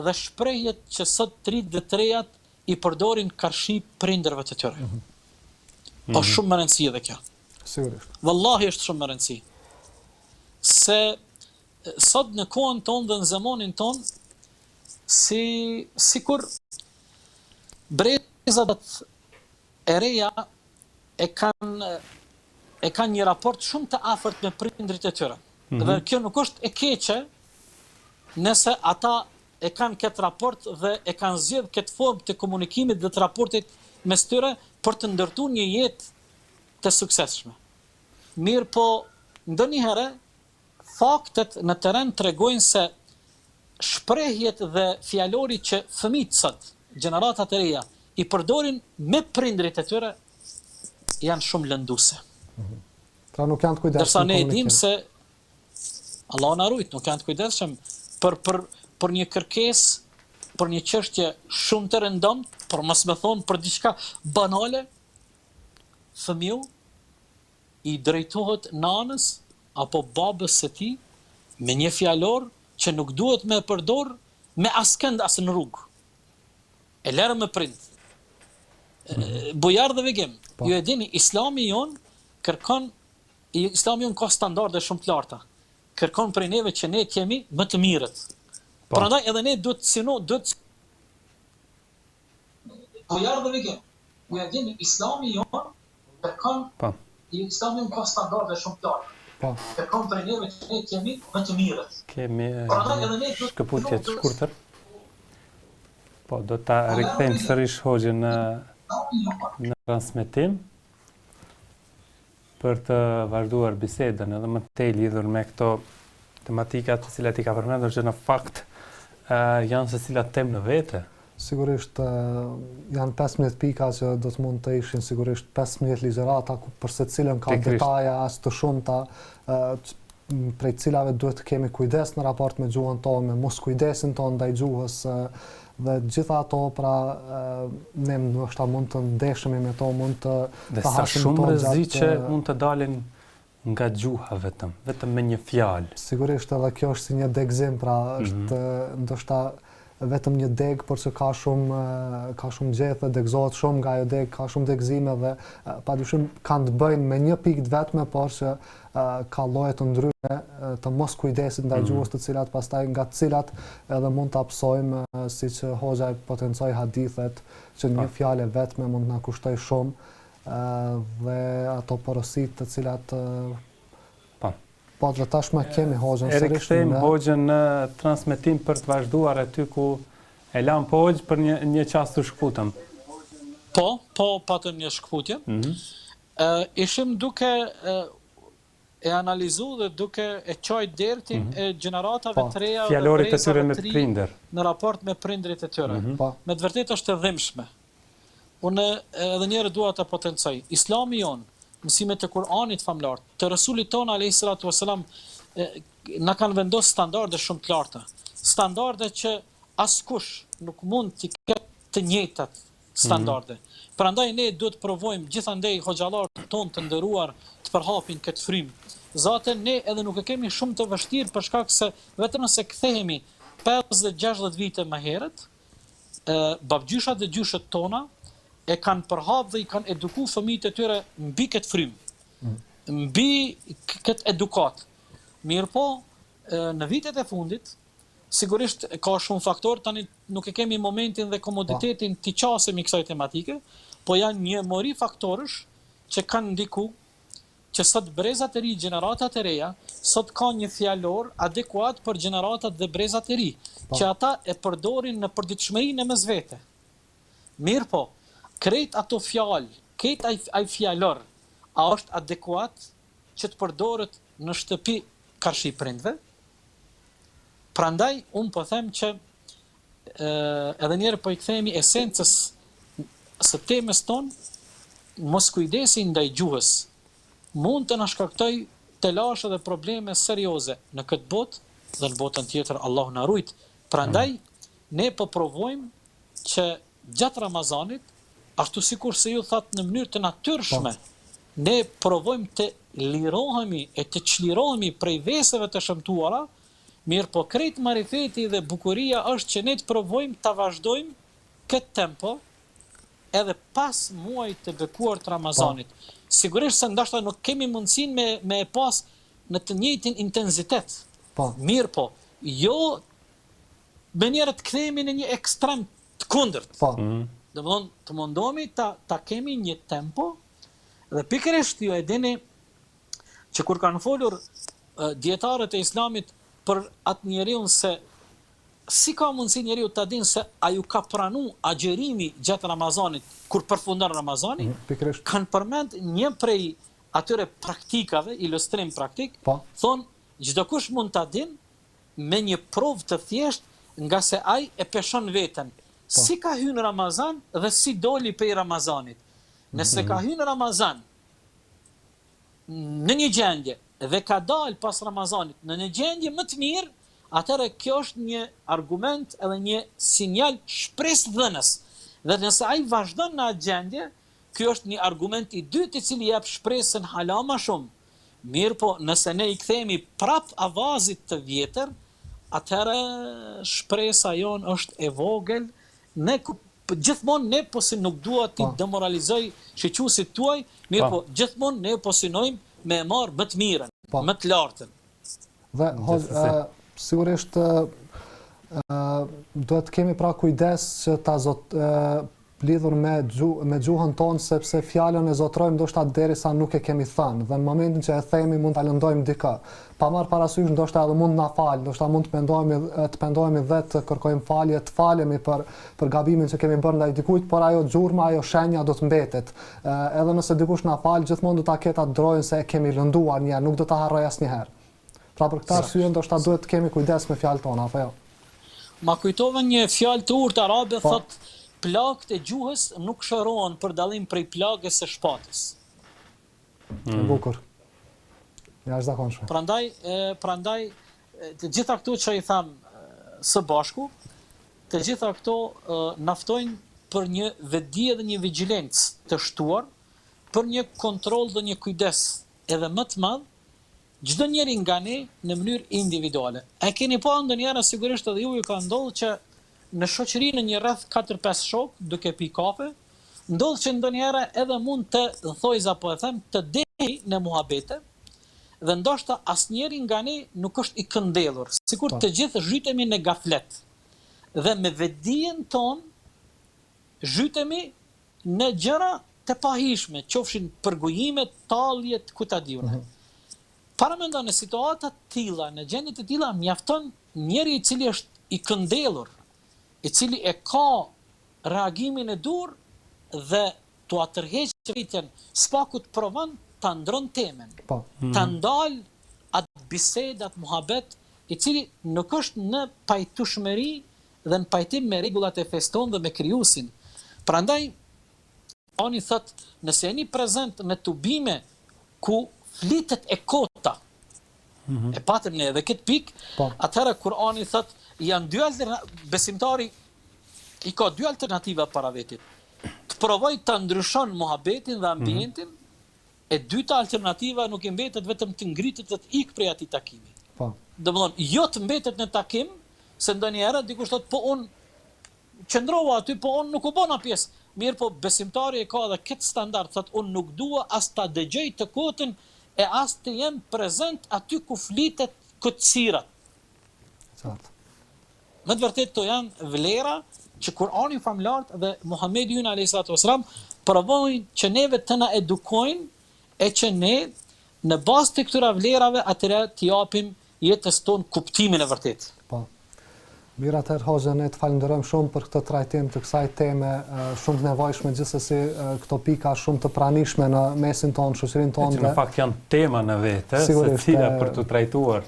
dhe shprehjet që sot 33-at i përdorin karshi prindërve të tyre. Është shumë më rëndësi edhe kjo. Sigurisht. Wallahi është shumë më rëndësi. Se sot në kohën tonë dhe në zamonin tonë, sikur brezat e reja e kanë një raport shumë të afërt me prindrit e tyre. Dhe kjo nuk është e keqe nëse ata e kanë këtë raport dhe e kanë zgjedhur këtë formë të komunikimit dhe të raportit mes tyre për të ndërtuar një jetë të suksesshme. Mirë po, ndonjëherë faktet në teren tregojnë se shprehjet dhe fjalori që fëmijët sot, gjeneratat e reja, i përdorin me prindrit e tyre, janë shumë lënduese. Pra nuk janë të kujdesshëm. Dërsa ne e dim se Allah na rujt, nuk janë të kujdesshëm për një kërkesë, për një çështje shumë të rëndomtë, por mos më thonë për diçka banale, fëmiu i drejtohet nanës apo babës së tij me një fjalor që nuk duhet me përdor me askënd as në rrugë. E lërë me prind. Bujar dhe vegim. Ju e dini, Islami jon ka standarde shumë të larta. Kërkon prej neve që ne kemi më të mirët. Prandaj edhe ne duhet bujar dhe vegim. Ju e dini, Islami jon Islami ka standarde shumë të larta. Kërkon prej neve që ne kemi më të mirët. Kemi shkëputje të shkurtër. Po, do ta rikthejmë sërish hoxhën në transmetim për të vazhduar bisedën edhe më tej lidhur me këto tematika të cilat i ka përmendur që në fakt janë se cilat temë në vete. Sigurisht janë 15 pika që do të mund të ishin sigurisht 15 ligjërata për secilën ka detaja as të shumta prej cilave duhet të kemi kujdes në raport me gjuhën tonë, me mos kujdesin tonë ndaj gjuhës dhe gjitha ato pra ne ndoshta mund të ndeshemi me to, mund të sa shumë rreziqe mund të dalin nga gjuha vetëm me një fjalë. Sigurisht edhe kjo është si një degzim, pra është ndoshta vetëm një deg, por që ka shumë gjethe, degzohet shumë nga ajo deg, ka shumë degzime dhe padyshim kanë të bëjnë me një pikë të vetme, por që ka lloje të ndryshme të mos kujdesit ndaj gjuhës, të cilat pastaj nga të cilat edhe mund të absojmë, siç hoxha potencoi hadithet, që një fjalë vetme mund të na kushtoj shumë dhe ato porositë të cilat po dhe tashmë kemi hoxhën sërish. E rikthejmë hoxhën në transmetim për të vazhduar aty ku e lam po hoxh për një çast të shkputëm. Po, patëm një shkputje. Ishim duke e analizu dhe duke e qojt dertin e gjeneratave të reja fjalorit të tyre me prindër. Në raport me prindrit e tyre. Me të vërtet është e dhimbshme. Unë edhe njerë dua të potencoj. Islami jonë, mësimet e Kur'anit famlar, të Rasulit ton a.s. na kanë vendosur standarde shumë të larta. Standarde që askush nuk mund t'i ketë të njëjtat standarde. Prandaj ne duhet të provojmë gjithandej hoxhallarët tonë të nderuar të përhapin këtë frymë. Zaten ne edhe nuk e kemi shumë të vështirë për shkak se vetëm nëse kthehemi 50-60 vite më herët, babgjyshat dhe gjyshet tona e kanë përhap dhe i kanë eduku fëmijët e tyre mbi këtë frymë, mbi këtë edukat. Mirë po, në vitet e fundit, Sigurisht ka shumë faktor, tani nuk e kemi momentin dhe komoditetin t'i qasemi kësaj tematike, po janë një mori faktorësh që kanë ndiku që sot brezat e ri, gjeneratat e reja, sot ka një fjalor adekuat për gjeneratat dhe brezat e ri, që ata e përdorin në përditshmërinë e mes vete. Mirë po, krejt ato fjalë, krejt ai fjalor, a është adekuat që të përdoret në shtëpi karshi prindve? Prandaj, unë po them që edhe njerë po i kthehemi esencës së temës tonë, mos kujdesi ndaj gjuhës, mund të na shkaktoj telashe dhe probleme serioze në këtë botë dhe në botën tjetër, Allahu na ruajt. Prandaj, ne po provojmë që gjatë Ramazanit, ashtu sikur se ju thatë në mënyrë të natyrshme, ne provojmë të lirohemi e të çlirohemi prej veseve të shëmtuara, mirë po krejt marifeti dhe bukuria është që ne të provojmë të vazhdojmë këtë tempo edhe pas muajit të bekuar të Ramazanit. Sigurisht se ndoshta nuk kemi mundësinë me e pas në të njëjtin intensitet. Mirë po, jo me njerë të kthehemi në një ekstrem të kundërt. Domthon të mundohemi ta kemi një tempo dhe pikërisht ju e dini që kur kanë folur dietarët e Islamit për atë njeriu se si ka mundësi njeriu ta dinë se a ju ka pranu agjerimi gjatë Ramazanit kur përfundon Ramazani, kanë përmend një prej atyre praktikave, ilustrim praktik, thonë çdo kush mund ta dinë me një provë të thjeshtë nga se ai e peshon veten. Si ka hyrë Ramazan dhe si doli prej Ramazanit. Nëse ka hyrë Ramazan në një gjendje dhe ka dalë pas Ramazanit në një gjendje më të mirë, atëherë kjo është një argument edhe një sinjal shpresëdhënës. Dhe nëse ai vazhdon në atë gjendje, ky është një argument i dytë i cili jep shpresën hala më shumë. Mirë po, nëse ne i kthehemi prap avazit të vjetër, atëherë shpresa jon është e vogël. Ne gjithmonë ne po si nuk dua ti demoralizoj shiquesit tuaj, mirë po gjithmonë ne po synojmë me marr më të mirën, më të lartën. Dhe sigurisht duhet kemi pra kujdes që ta lidhur me gjuhën tonë, sepse fjalën e zotrojmë ndoshta derisa nuk e kemi thënë, dhe në momentin që e themi mund ta lëndojmë dikë. Pa marrë parasysh ndoshta edhe mund na fal, ndoshta mund të pendohemi dhe të kërkojmë falje, të falemi për gabimin që kemi bërë ndaj dikujt, por ajo gjurma, ajo shenja do të mbetet. Edhe nëse dikush na fal, gjithmonë do ta ketë atë drojën se e kemi lënduar një, nuk do ta harroj asnjëherë. Pra për këtë arsye ndoshta duhet të kemi kujdes me fjalët tona, apo jo? Ma kujtova një fjalë të urtë arabe, thotë plagët e gjuhës nuk shërohen për dallim prej plagës së shpatës. E bukur. Jashtëzakonshme. Prandaj të gjitha këto që i tham së bashku, të gjitha këto naftojnë për një vetdije dhe një vigjilencë të shtuar, për një kontroll dhe një kujdes edhe më të madh çdo njeri nga ne në mënyrë individuale. E keni pa ndonjëherë sigurisht edhe ju ka ndodhur që në shoqëri në një rreth 4-5 shok duke pi kafe, ndodh që ndonjëherë edhe mund të thojë apo e them të dehej në muhabete, dhe ndoshta asnjëri nga ne nuk është i këndellur, sikur të gjithë zhytemi në gaflet. Dhe me vetdijen tonë zhytemi në gjëra të pahishme, qofshin përgojime, tallje, kutadiune. Paramendo në situata të tilla, në gjendje të tilla, mjafton njeri i cili është i këndellur, i cili e ka reagimin e dur dhe t'u atërheq rritjen, s'paku të provon ta ndron temën, ta ndal atë bisedë, atë muhabet, i cili nuk është në pajtueshmëri dhe në pajtim me rregullat e feston dhe me krijuesin. Prandaj, oni thot, nëse jeni prezent në tubime ku flitet e kota, e patëm ne edhe këtë pikë, atëherë Kurani thot, janë dy besimtari i ka dy alternativa para vetit. Të provoj të ndryshon muhabetin dhe ambientin, e dyta alternativa nuk i mbetet vetëm të ngritet dhe të ikë prej atij takimi. Domthon, jo të mbetet në takim, se ndonjëherë dikush thot, po unë qëndrova aty, po unë nuk u bona pjesë. Mirë po besimtari e ka edhe këtë standard, thot unë nuk dua as ta dëgjoj të kotën e as të jem prezent aty ku flitet këtësirat. Me të vërtetë këto janë vlera që Kurani famlart dhe Muhamedi ynë alayhi salatu wasalam provojnë që neve të na edukojnë e që ne në bazë të këtyra vlerave atëra t'i japim jetës tonë kuptimin e vërtetë. Po. Mirë atëherë Hoxha, ne të falenderojmë shumë për këtë trajtim të kësaj teme shumë të nevojshme, gjithsesi këto pika shumë të pranishme në mesin tonë, shoqërinë tonë. Që në fakt janë tema në vete, se cila për të trajtuar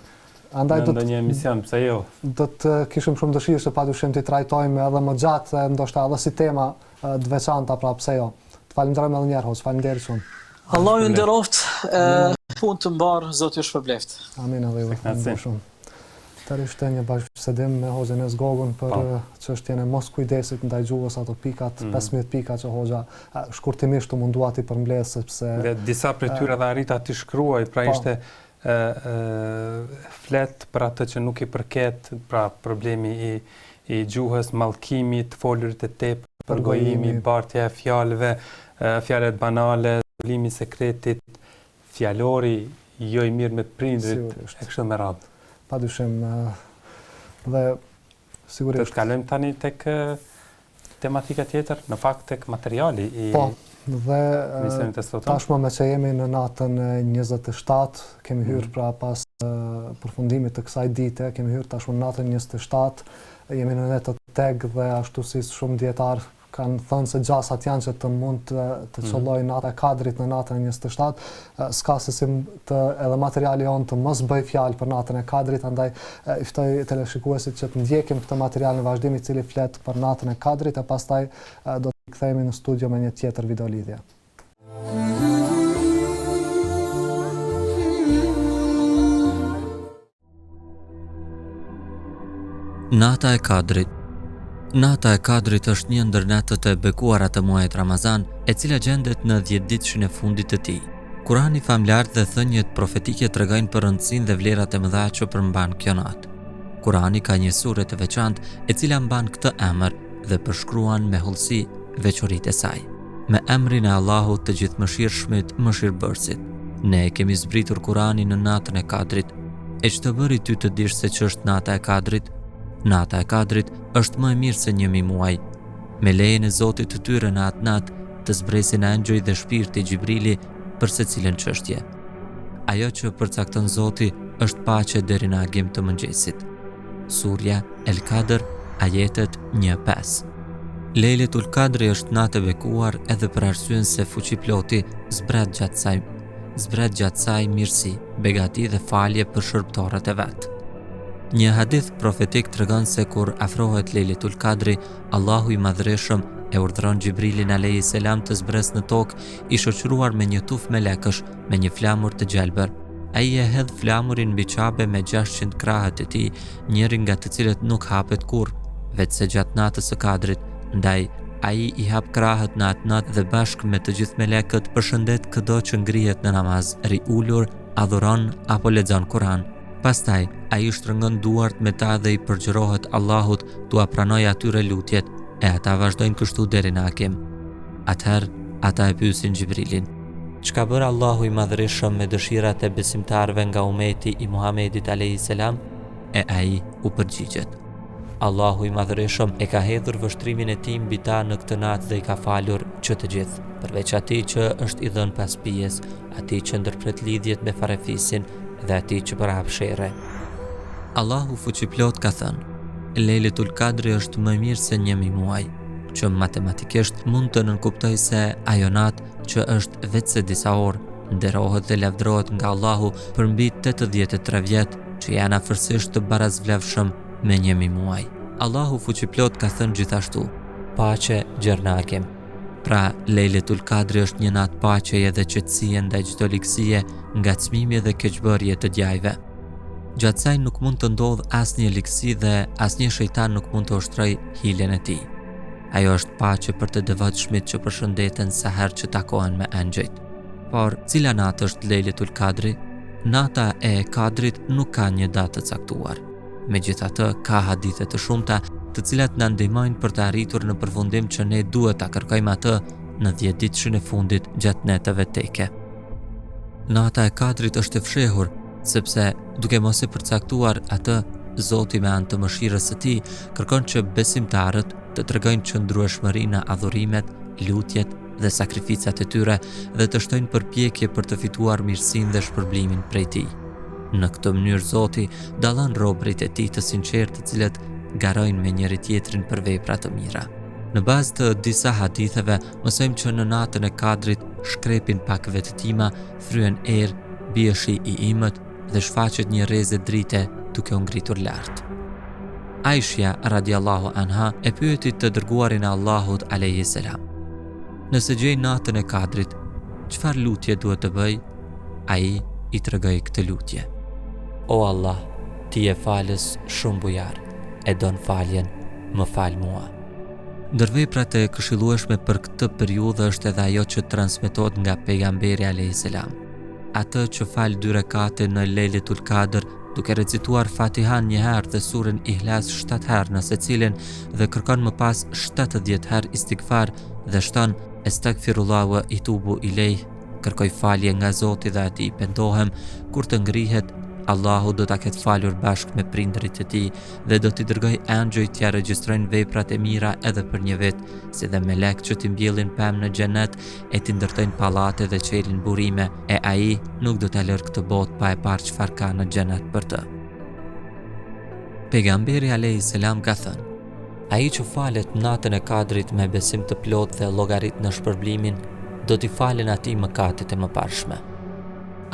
andaj në ndonjë emision, pse jo? Do të kishim shumë dëshirë se padyshim t'i trajtojmë edhe më gjatë, ndoshta edhe si tema të veçanta, pra pse jo. Të falenderojmë edhe një herë, Hoxha, faleminderit shumë. Allah ju nderoft, punë të mbarë, Zoti ju shpërbleft. Amin edhe ju, falenderoj shumë. Tërë ishte një bashkëbisedim me Hoxhën Enes Gogën për çështjen e mos kujdesit ndaj gjuhës, ato pikat, 15 pika që Hoxha shkurtimisht u mundua t'i përmbledh sepse dhe disa prej tyre dha arrita t'i shkruaj, pra ishte flet për atë që nuk i përket, pra problemi i gjuhës, mallkimi, të folurit e tepër, përgojimi, bartja e fjalëve, fjalët banale, zbulimi i sekretit, fjalori jo i mirë me të prindrit, e kështu me radhë. Padyshim dhe sigurisht. Të kalojmë tani tek tematika tjetër, në fakt tek materiali i dhe tashmë me që jemi në natën 27, kemi hyrë pra pas përfundimit të kësaj dite, kemi hyrë tashmë në natën 27, jemi në netët teg dhe ashtu si shumë dietar kanë thënë se gjasat janë që të mund të qollojnë nata e Kadrit në natën 27, s'ka se si edhe materiali jonë të mos bëj fjalë për natën e Kadrit, andaj i ftoj teleshikuesit që të ndjekim këtë material në vazhdim i cili flet për natën e Kadrit, e pastaj do të kthehemi në studio me një tjetër videolidhje. Nata e Kadrit. Nata e Kadrit është një ndër natët e bekuara të muajit Ramazan, e cila gjendet në 10 ditëshin e fundit të tij. Kurani famlar dhe thënjet profetike tregojnë për rëndësinë dhe vlerat e mëdha që përmban kjo natë. Kurani ka një sure të veçantë e cila mban këtë emër dhe përshkruan me hollësi veçoritë e saj. Me emrin e Allahut të gjithëmëshirshmit, mëshirbërësit. Ne kemi zbritur Kuranin në natën e Kadrit. E ç'të bëri ty të dish se ç'është nata e Kadrit? Nata e Kadrit është më e mirë se 1000 muaj. Me lejen e Zotit të tyre në atë natë të zbresin angjëj dhe shpirti Gjibrili për secilën çështje. Ajo që përcakton Zoti është paqe deri në agim të mëngjesit. Surja El Kadr, ajetet 1-5. Lejletul Kadri është natë e bekuar edhe për arsyen se fuqiploti zbret gjatë saj mirësi, begati dhe falje për shërbëtorët e vet. Një hadith profetik tregon se kur afrohet Lejletul Kadri, Allahu i Madhreshëm e urdhëron Gjibrilin alayhis salam të zbres në tokë, i shoqëruar me një tuf melekësh me një flamur të gjelbër. Ai e hedh flamurin mbi qabe me 600 krahët e tij, njëri nga të cilët nuk hapet kurrë, vetëse gjatë natës së Kadrit. Ndaj ai i hap krahët në atë natë dhe bashkë me të gjithë melekët përshëndet çdo që ngrihet në namaz, ri ulur, adhuron apo lexon Kur'an. Pastaj, ai shtrëngon duart me ta dhe i përgjërohet Allahut t'ua pranojë atyre lutjet, e ata vazhdojnë kështu deri në akim. Atëherë, ata e pyesin Gjibrilin: "Çka bër Allahu i Madhreshëm me dëshirat e besimtarëve nga umeti i Muhamedit alayhis salam?" E ai u përgjigjet: "Allahu i Madhreshëm e ka hedhur vështrimin e tij mbi ta në këtë natë dhe i ka falur që të gjithë, përveç atij që është i dhënë pas pijes, atij që ndërpret lidhjet me farefisin dhe atij që përhap sherre." Allahu fuqiplot ka thënë: Lejletul Kadri është më mirë se 1000 muaj, që matematikisht mund të nënkuptoj se ajo natë që është vetëse disa orë, nderohet dhe lavdërohet nga Allahu për mbi 83 vjet, që janë afërsisht të barazvlefshëm me 1000 muaj. Allahu fuqiplot ka thënë gjithashtu: paqe gjernakem. Pra, Lejletul Kadri është një natë paqeje dhe qetësie ndaj çdo ligësie, ngacmimi dhe keqbërje të djajve. Gjatë saj nuk mund të ndodh asnjë ligësi dhe asnjë shejtan nuk mund të ushtrojë hilen e tij. Ajo është paqe për të devotshmit që përshëndeten sa herë që takohen me angjëjt. Por, cila natë është Lejletul Kadri? Nata e Kadrit nuk ka një datë të caktuar. Megjithatë, ka hadithe të shumta të cilat na ndihmojnë për të arritur në përfundim që ne duhet ta kërkojmë atë në 10 ditëshin e fundit gjatë netëve teke. Nata e Kadrit është e fshehur, sepse duke mos e përcaktuar atë, Zoti me anë të mëshirës së tij kërkon që besimtarët të tregojnë qëndrueshmëri në adhurimet, lutjet dhe sakrificat e tyre dhe të shtojnë përpjekje për të fituar mirësinë dhe shpërblimin prej tij. Në këtë mënyrë Zoti dallon robërit e tij të sinqertë të cilët garojnë me njëri tjetrin për vepra të mira. Në bazë të disa haditheve, mësojmë që në natën e Kadrit shkrepin pak vetëtima, fryen erë, bie shi i imët dhe shfaqet një rrezë drite duke u ngritur lart. Aisha radiallahu anha e pyeti të dërguarin e Allahut alayhi salam: "Nëse gjej natën e Kadrit, çfarë lutje duhet të bëj?" Ai i tregoi këtë lutje: "O Allah, ti je falës shumë bujar, e don faljen, më fal mua." Ndër veprat e këshillueshme për këtë periudhë është edhe ajo që transmetohet nga pejgamberi alayhis salam. Atë që fal 2 rekate në Lejletul Kadr duke recituar Fatihan një herë dhe surën Ihlas 7 herë në secilin dhe kërkon më pas 70 herë istighfar dhe shton Astaghfirullah wa atubu ilejh, kërkoj falje nga Zoti dhe atij pendohem, kur të ngrihet, Allahu do ta ketë falur bashkë me prindërit e tij dhe do t'i dërgoj angjëj t'ia regjistrojnë veprat e mira edhe për një vit, si dhe melek që t'i mbjellin pemë në xhenet e t'i ndërtojnë pallate dhe çelin burime, e ai nuk do ta lërë këtë botë pa e parë çfarë ka në xhenet për të. Pejgamberi alayhis salam ka thënë: "Ai që falet natën e Kadrit me besim të plotë dhe llogarit në shpërblimin, do t'i falen atij mëkatet e mëparshme."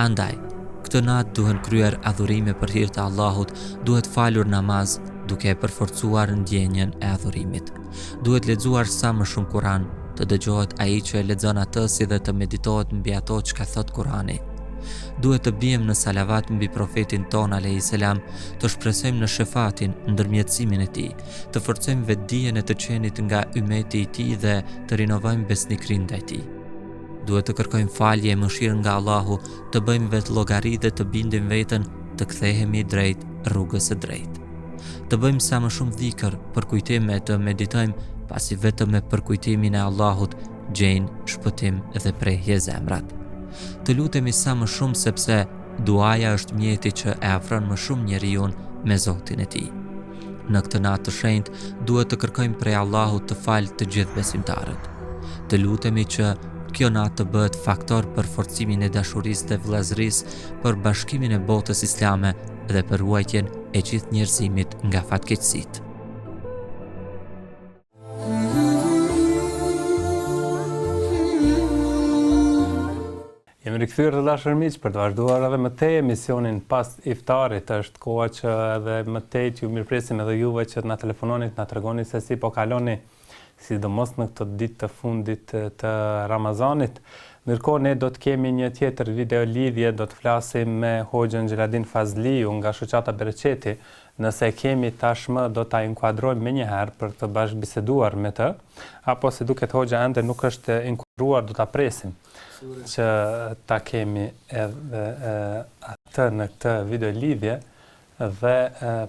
Andaj, këtë natë duhen kryer adhurime për hir të Allahut, duhet falur namaz duke e përforcuar ndjenjen e adhurimit. Duhet lexuar sa më shumë Kur'an, të dëgjohet ai që e lexon atë si dhe të meditohet mbi ato çka thot Kur'ani. Duhet të bijem në salavat mbi profetin ton alayhis salam, të shpresojmë në shefatin, ndërmjetësimin e tij, të forcojmë vetdijen e të qenit nga ymeti i tij dhe të rinovojmë besnikrinë ndaj tij. Duhet të kërkojmë falje e mëshirë nga Allahu, të bëjmë vetë llogari dhe të bindim veten të kthehemi drejt rrugës së drejtë. Të bëjmë sa më shumë dhikr, përkujtim e të meditojmë, pasi vetëm me përkujtimin e Allahut gjejnë shpëtim dhe prehje zemrat. Të lutemi sa më shumë sepse duaja është mjeti që e afron më shumë njeriu me Zotin e tij. Në këtë natë të shenjtë duhet të kërkojmë prej Allahut të falë të gjithë besimtarët. Të lutemi që kjo natë të bëhet faktor për forcimin e dashurisë dhe vëllazërisë, për bashkimin e botës islame dhe për ruajtjen e gjithë njerëzimit nga fatkeqësitë. Jemi rikthyer të dashur miq për të vazhduar edhe më tej emisionin pas iftarit. Është koha që edhe më tej ju mirpresim edhe juve që na telefononi, na tregoni se si po kaloni, sidomos në këtë ditë të fundit të Ramazanit. Ndërkohë ne do të kemi një tjetër video lidhje, do të flasim me Hoxhën Xheladin Fazliu nga shoqata Bereqeti. Nëse kemi tashmë do ta inkuadrojmë më një herë për të bashkëbiseduar me të, apo se duket Hoxha ende nuk është inkuadruar, do ta presim që ta kemi edhe atë në këtë video lidhje dhe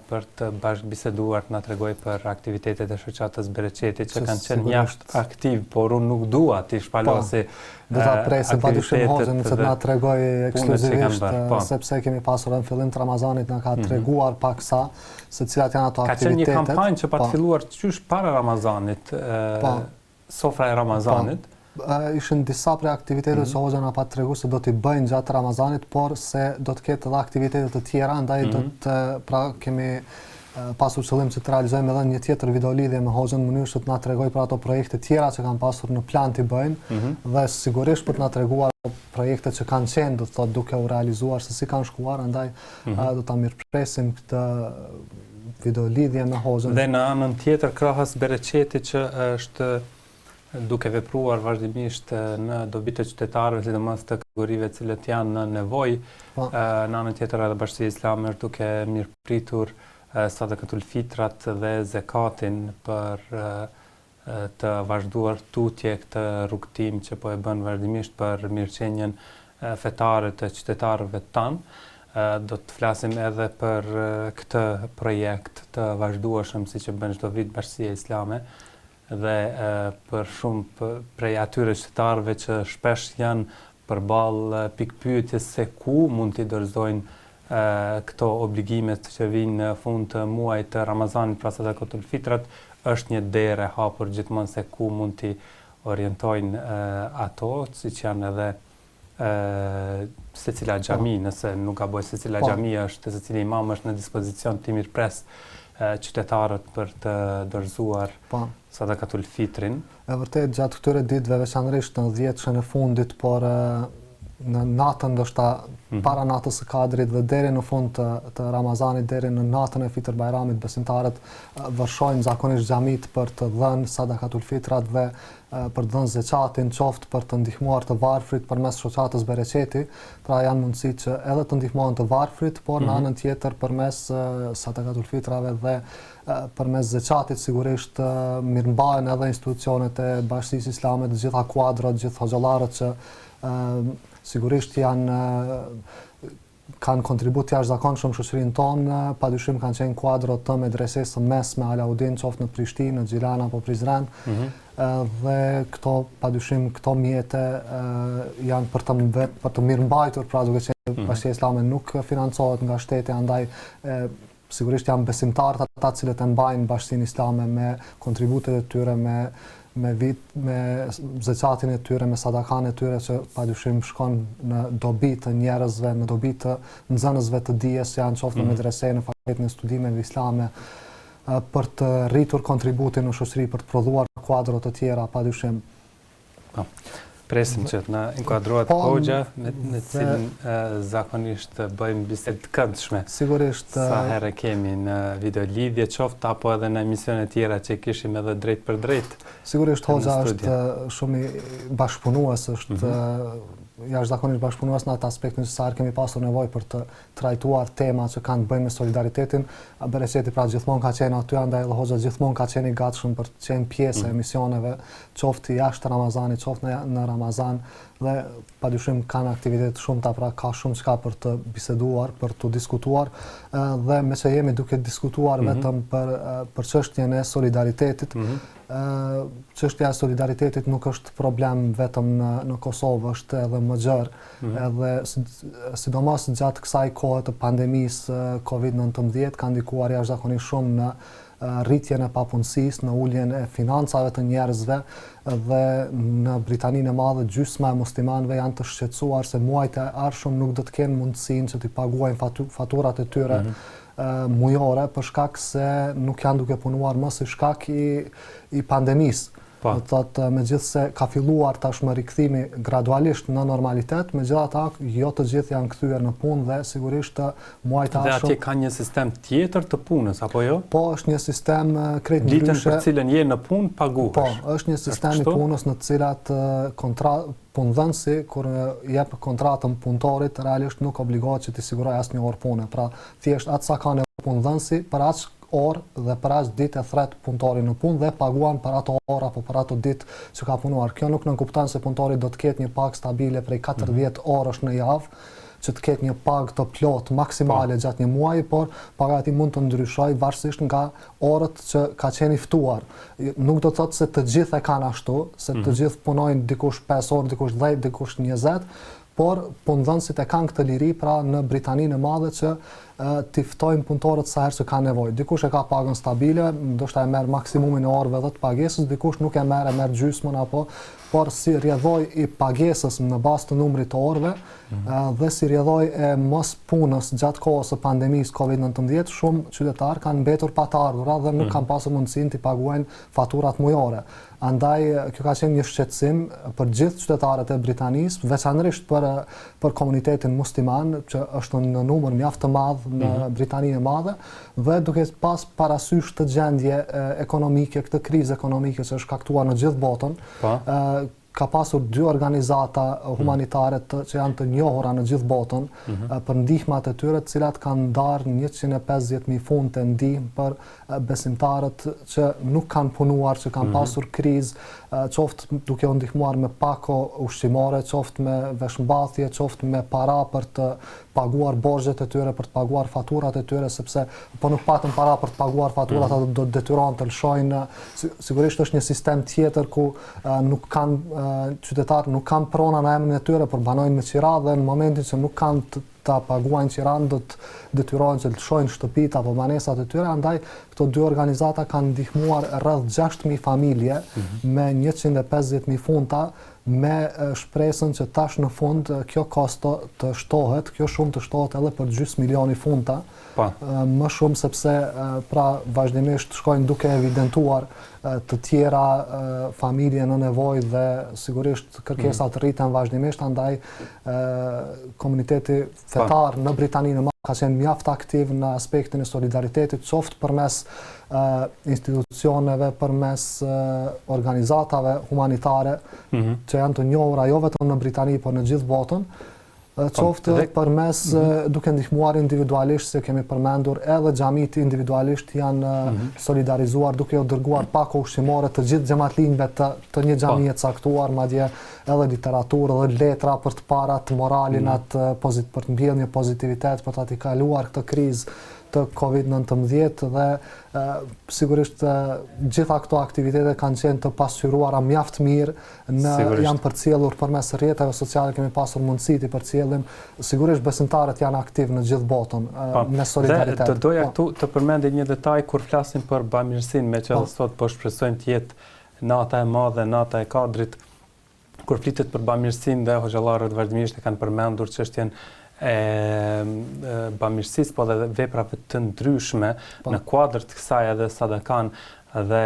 për të bashkëbiseduar të na tregoj për aktivitetet e shoqatës Bereqeti që kanë qenë mjaft aktiv, por unë nuk dua ti shpalosi do ta presim padyshim Hoxhën që na tregoj ekskluzivisht sepse kemi pasur në fillim të Ramazanit na ka treguar paksa se cilat janë ato aktivitetet. Ka qenë një kampanjë që pa të filluar qysh para Ramazanit, sofra e Ramazanit. Ishin disa prej aktivitetet që Hoxha na pa tregu se do t'i bëjnë gjatë Ramazanit, por se do të ketë edhe aktivitete të tjera, ndaj do të kemi pasur qëllim që të realizojmë edhe një tjetër video lidhje me Hoxhën në mënyrë që të na tregoj për ato projekte tjera që kanë pasur në plan t'i bëjnë dhe sigurisht për të na treguar projekte që kanë qenë, do të thotë duke u realizuar se si kanë shkuar, andaj do ta mirpresim këtë video lidhje me Hoxhën. Dhe në anën tjetër krahas Bereqetit që është duke vepruar vazhdimisht në dobi të qytetarëve, sidomos të kategorive të cilët janë në nevojë, në anën tjetër edhe Bashkia Islame është duke mirëpritur sadakatul fitrat dhe zekatin për të vazhduar tutje këtë rrugtim që po e bën vazhdimisht për mirëqenien fetare të qytetarëve tanë. Do të flasim edhe për këtë projekt të vazhdueshëm siç e bën çdo vit Bashkia Islame dhe për shumë prej atyre qytetarëve që shpesh janë përballë pikpyetjes se ku mund t'i dorëzojnë këto obligimet që vinë në fund të muajit të Ramazanit, pra sadakatul fitrat, është një derë e hapur gjithmonë se ku mund t'i orientojnë ato, siç janë edhe secila xhami, nëse nuk gaboj, secila xhami është, secili imam është në dispozicion të mirëpres qytetarët për të dorëzuar sadakatul fitrin. E vërtet, gjatë këtyre ditëve, veçanërisht në 10 shën e fundit, por në natën ndoshta para natës së Kadrit dhe deri në fund të Ramazanit, deri në natën e Fitr Bajramit, besimtarët vërshojnë zakonisht xhamit për të dhënë sadakatul fitrat dhe për të dhënë zeqatin, qoftë për të ndihmuar të varfrit përmes shoqatës bereqeti, pra janë mundësi që edhe të ndihmohen të varfrit, por në anën tjetër përmes sadakatul fitrave dhe përmes zeqatit sigurisht mirëmbahen edhe institucionet e Bashkisë Islame, të gjitha kuadrat, të gjithë hoxhallarët që sigurisht kanë kontribut jashtëzakonshëm shoqërinë tonë, padyshim kanë qenë kuadro të medresesë së mesme Alaudin, qoftë në Prishtinë, në Xhilana apo Prizren, dhe këto padyshim këto mjete janë për të mirëmbajtur, pra duke qenë Bashkia Islame nuk financohet nga shteti, andaj sigurisht janë besimtarët ata cilët e mbajnë Bashkinë Islame me kontributet e tyre, me zeqatin e tyre, me sadakan e tyre që padyshim shkon në dobi të njerëzve, në dobi të nxënësve të dijes që janë qoftë në medrese, në fakultetin e studimeve islame, për të rritur kontributin në shoqëri, për të prodhuar kuadro të tjera, padyshim. Presim që të na inkuadrohet hoxha me cilin zakonisht bëjmë bisedë të këndshme. Sigurisht. Sa herë kemi në video lidhje qoftë apo edhe në emisione tjera që kishim edhe drejt për drejt. Sigurisht hoxha është shumë i bashkëpunues, është jashtëzakonisht bashkëpunues në atë aspektin se sa herë kemi pasur nevojë për të trajtuar tema që kanë të bëjnë me solidaritetin. Bereqeti pra gjithmonë ka qenë aty, andaj edhe hoxha gjithmonë ka qenë i gatshëm për të qenë pjesë e emisioneve, qoftë jashtë Ramazanit, qoftë në Ramazan, dhe padyshim kanë aktivitet shumëta, pra ka shumë çka për të biseduar, për të diskutuar, dhe me që jemi duke diskutuar vetëm për çështjen e solidaritetit. Çështja e solidaritetit nuk është problem vetëm në Kosovë, është edhe më gjerë, edhe sidomos gjatë kësaj kohe të pandemisë COVID-19 ka ndikuar jashtëzakonisht shumë në rritjen e papunësisë, në uljen e financave të njerëzve, dhe në Britaninë e Madhe gjysma e muslimanëve janë të shqetësuar se muajt e ardhshëm nuk do të kenë mundësinë që t'i paguajnë faturat e tyre mujore, për shkak se nuk janë duke punuar më si shkak i pandemisë. Do të thotë, megjithse ka filluar tashmë rikthimi gradualisht në normalitet, megjithatë jo të gjithë janë kthyer në punë dhe sigurisht muajt e ardhshëm. Dhe atje ka një sistem tjetër të punës apo jo? Po, është një sistem krejt ndryshe. Ditën për cilën je në punë paguhesh. Po, është një sistem i punës në të cilat punëdhënësi kur jep kontratën punëtorit realisht nuk obligohet që t'i sigurojë asnjë orë pune. Pra, thjesht atë sa ka nevojë punëdhënësi për aq orë dhe për aq ditë e thret punëtori në punë dhe paguan për ato orë apo për ato ditë që ka punuar. Kjo nuk nënkupton se punëtori do të ketë një pagë stabile prej 40 orësh në javë, që të ketë një pagë të plot maksimale gjatë një muaji, por paga e tij mund të ndryshojë varësisht nga orët që ka qenë i ftuar. Nuk do të thotë se të gjithë e kanë ashtu, se të gjithë punojnë dikush 5 orë, dikush 10, dikush 20, por punëdhënësit e kanë këtë liri, pra në Britaninë e Madhe që t'i ftojnë punëtorët sa herë që ka nevojë. Dikush e ka pagën stabile, ndoshta e merr maksimumin e orëve dhe të pagesës, dikush nuk e merr, e merr gjysmën apo, por si rrjedhoj i pagesës në bazë të numrit të orëve dhe si rrjedhoj e mos punës gjatë kohës së pandemisë COVID-19, shumë qytetarë kanë mbetur pa të ardhura dhe nuk kanë pasur mundësinë t'i paguajnë faturat mujore. Andaj kjo ka qenë një shqetësim për gjithë qytetarët e Britanisë, veçanërisht për komunitetin musliman, që është në numër mjaft të madh në Britaninë e Madhe, dhe duke pas parasysh të gjendje ekonomike, këtë krizë ekonomike që është shkaktuar në gjithë botën, ka pasur 2 organizata humanitare që janë të njohura në gjithë botën për ndihmat e tyre, të cilat kanë ndarë 150.000 fund të ndihmë për besimtarët që nuk kanë punuar, që kanë pasur krizë, qoftë duke u ndihmuar me pako ushqimore, qoftë me veshmbathje, qoftë me para për të paguar borxhet e tyre, për të paguar faturat e tyre, sepse po nuk patën para për të paguar faturat, ata do të detyrohen të lëshojnë. Sigurisht është një sistem tjetër ku nuk kanë qytetarë nuk kanë prona në emrin e tyre, por banojnë me qira dhe në momentin që nuk kanë ta paguajnë qiran do të detyrohen që të lëshojnë shtëpit apo banesat e tyre, andaj këto dy organizata kanë ndihmuar rreth 6.000 familje me 150.000 funta, me shpresën që tash në fund kjo kosto të shtohet, kjo shumë të shtohet edhe për gjysmë milioni funta, më shumë sepse pra vazhdimisht shkojnë duke evidentuar të tjera familje në nevojë dhe sigurisht kërkesat rriten vazhdimisht, andaj komuniteti fetar në Britani në ka qenë mjaft aktiv në aspektin e solidaritetit, qoftë përmes institucioneve, përmes organizatave humanitare që janë të njohura jo vetëm në Britani, por në gjithë botën, qoftë përmes duke ndihmuar individualisht, se kemi përmendur edhe xhamit individualisht janë solidarizuar duke u dërguar pako ushqimore të gjithë xhamatlinjve të një xhamie të caktuar, madje edhe literaturë dhe letra për të parat moralin për të mbjellë një pozitivitet për të ati kaluar këtë krizë të COVID-19 dhe sigurisht gjitha këto aktivitete kanë qenë të pasqyruara mjaft mirë, janë përcjellur përmes rrjeteve sociale, kemi pasur mundësi të përcjellim, sigurisht besimtarët janë aktiv në gjithë botën me solidaritet. Dhe të doja këtu të përmendi një detaj kur flasim për bamirësinë, me që sot po shpresojmë të jetë nata e madhe, nata e Kadrit, kur flitet për bamirësinë dhe hoxhallarët vazhdimisht e kanë përmendur çështjen e bamirësisë, po dhe veprave të ndryshme në kuadër të kësaj edhe sadakan dhe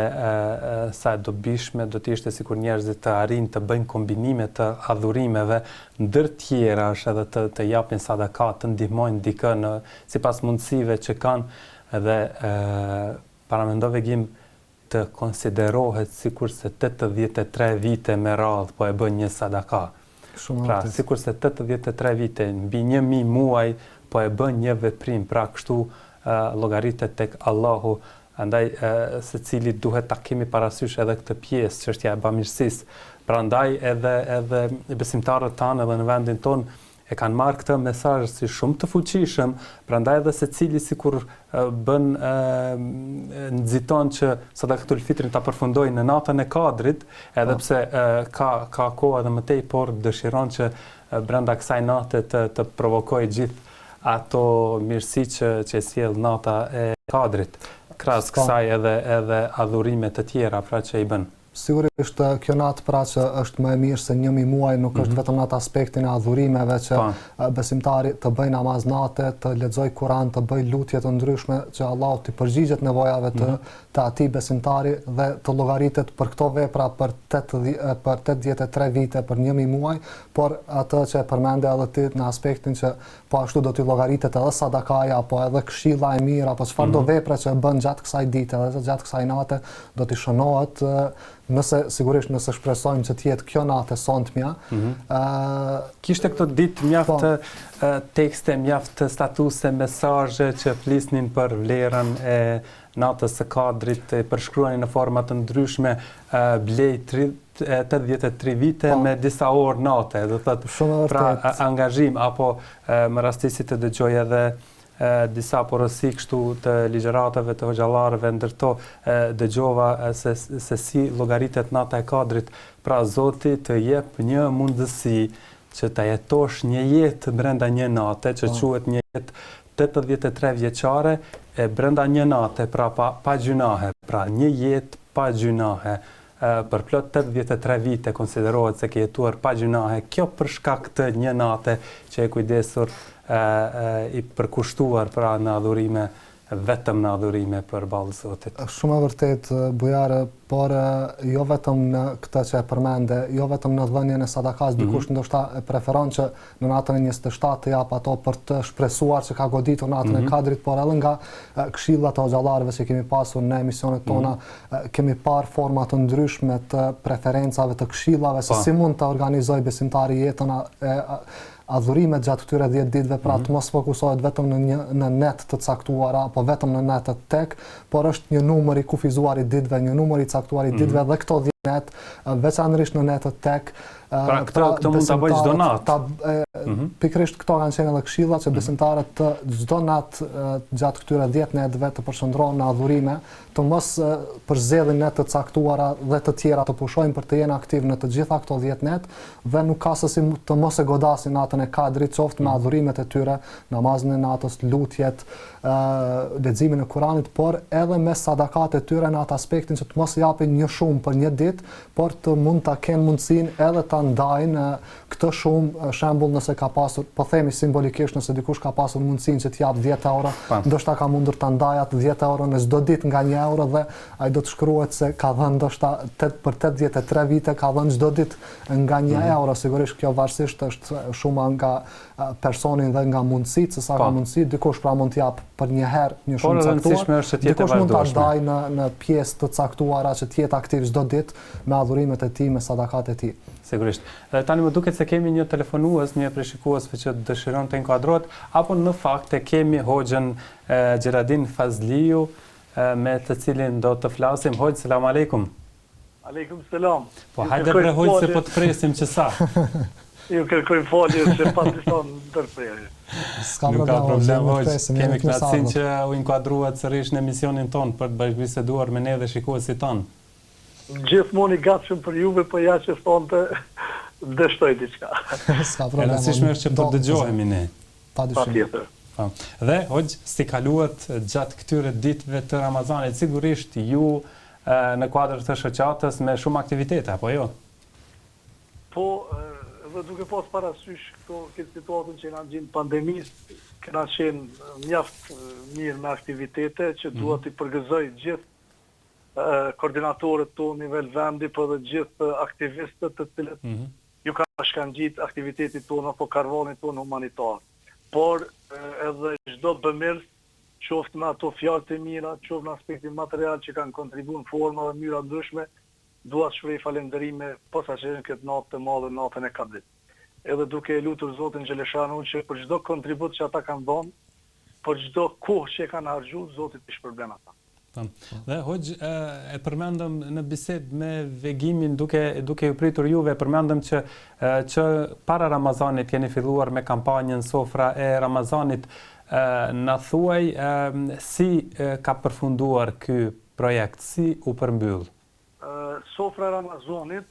sa e dobishme do të ishte sikur njerëzit të arrijnë të bëjnë kombinime të adhurimeve ndër tjera edhe të japin sadaka, të ndihmojnë dikë në sipas mundësive që kanë dhe paramendove Gjim të konsiderohet sikur se 83 vite me radhë po e bën një sadaka. Pra, sikur se 83 vite, mbi 1000 muaj, po e bën një veprim, pra kështu llogaritet tek Allahu, andaj se cili duhet ta kemi parasysh edhe këtë pjesë, çështja e bamirësisë. Prandaj edhe besimtarët tanë edhe në vendin tonë e kanë marrë këtë mesazh si shumë të fuqishëm, prandaj edhe secili sikur bën nxiton që sadakatul fitrin ta përfundojë në natën e Kadrit, edhe pse ka kohë edhe më tej, por dëshiron që brenda kësaj nate të provokojë gjithë ato mirësi që sjell nata e Kadrit. Krahas kësaj edhe adhurime të tjera pra që i bën. Sigurisht kjo natë pra që është më e mirë se 1000 muaj, nuk është vetëm në atë aspektin e adhurimeve që besimtari të bëj namaz nate, të lexoj Kur'an, të bëj lutje të ndryshme që Allahu t'i përgjigjet nevojave të atij besimtari dhe të llogaritet për këto vepra për 83 vite, për 1000 muaj, por atë që e përmende edhe ti në aspektin që po ashtu do t'i llogaritet edhe sadakaja, apo edhe këshilla e mirë, apo çfarëdo vepre që bën gjatë kësaj dite dhe gjatë kësaj nate do t'i shënohet. Sigurisht nëse shpresojmë që të jetë kjo natë sontemja. Kishte këtë ditë mjaft tekste, mjaft statuse, mesazhe që flisnin për vlerën e natës së Kadrit, përshkruanin në forma të ndryshme, blej 83 vite me disa orë nate, do thotë pra angazhim, apo më rastisi të dëgjoj edhe disa porosi kështu të ligjëratave të hoxhallarëve, ndërto dëgjova se si llogaritet nata e Kadrit, pra Zoti të jep një mundësi që ta jetosh një jetë brenda një nate, që quhet një jetë 83 vjeçare e brenda një nate, pra pa gjunahe, pra një jetë pa gjunahe. Për plot 83 vite konsiderohet se ke jetuar pa gjunahe. Kjo për shkak të një nate që e kujdesur i përkushtuar pra në adhurime, vetëm në adhurime përballë Zotit. Shumë e vërtet, bujare, por jo vetëm në këtë që e përmende, jo vetëm në dhënien e sadakas, dikush ndoshta e preferon që në natën e 27 të jap ato për të shpresuar që ka goditur natën e Kadrit, por edhe nga këshillat e hoxhallarëve që kemi pasur në emisionet tona, kemi parë forma të ndryshme të preferencave të këshillave, se si mund të organizoj besimtari jetën adhurimet gjatë këtyre 10 ditëve, pra të mos fokusohet vetëm në net të caktuara, apo vetëm në net të tek, por është një numër i kufizuar i ditëve, një numër i caktuar i ditëve, dhe këto net, veçanërisht në netët tek. Pra këto mund ta bëj çdo natë. Pikërisht këto kanë qenë edhe këshilla që besimtarët të çdo natë gjatë këtyre 10 netëve të përshëndrohen në adhurime, të mos përzgjedhin net të caktuara dhe të tjera të pushojnë për të jenë aktiv në të gjitha këto 10 net dhe nuk ka se si të mos e godasin natën e Kadrit, qoftë me adhurimet e tyre, namazin e natës, lutjet, leximin e Kuranit, por edhe me sadakat e tyre në atë aspektin që të mos japin një shumë për një ditë, por të mund ta kenë mundësinë edhe ta ndajnë këtë shumë, shembull nëse ka pasur, po themi simbolikisht, nëse dikush ka pasur mundësinë që t'jap 10 euro, ndoshta ka mundur ta ndajë atë 10 euro në çdo ditë nga 1 euro dhe ai do të shkruhet se ka dhënë ndoshta për 83 vite ka dhënë çdo ditë nga 1 euro. Sigurisht kjo varësisht është shumë nga personin dhe nga mundësitë, se sa ka mundësi, dikush pra mund t'jap për një herë një shumë caktuar, dikush mund ta ndajë në pjesë të caktuara që të jetë aktiv çdo ditë me adhurimet e tij, me sadakat e tij. Sigurisht. Dhe tani më duket se kemi një telefonues, një prej shikuesve që dëshiron të inkuadrohet, apo në fakt e kemi Hoxhën Gjeradin Fazliu, me të cilin do të flasim. Hoxh, selam aleikum. Aleikum selam. Po hajde bre Hoxh se po të presim që sa. Ju kërkoj falje se pa dison ndërprerje. Nuk ka problem, Hoxh. Kemi kënaqësinë që u inkuadruat sërish në emisionin ton për të bashkëbiseduar me ne dhe shikuesit ton. Gjithmonë i gatshëm për juve, po ja që thonte dështoj diçka. S'ka problem. E rëndësishme është që po dëgjohemi ne. Patjetër. Dhe Hoxh, si kaluat gjatë këtyre ditëve të Ramazanit, sigurisht ju në kuadër të shoqatës me shumë aktivitete, apo jo? Po, dhe duke pas parasysh këtë situatën që na gjinë pandemisë, kena qenë mjaft mirë me aktivitete që duhet i përgëzoj gjithë koordinatorët tonë nivel vendi, po dhe gjithë aktivistët të cilët ju ka shkangjit aktivitetit tonë apo karvanit tonë humanitar. Por edhe çdo bëmirës, qoftë me ato fjalë të mira, qoftë në aspektin material që kanë kontribuar në forma dhe mënyra ndryshme, dua të shpreh falënderime posaçërisht këtë natë të madhe, natën e Kadrit. Edhe duke lutur Zotin Xheleshanu që për çdo kontribut që ata kanë dhënë, për çdo kohë që kanë harxhuar, Zoti t'i shpërblen ata. Dhe Hoxh, e përmendëm në bisedë me Vegimin duke ju pritur juve, përmendëm që para Ramazanit keni filluar me kampanjën Sofra e Ramazanit. Na thuaj si ka përfunduar ky projekt, si u përmbyll? Sofra e Ramazanit,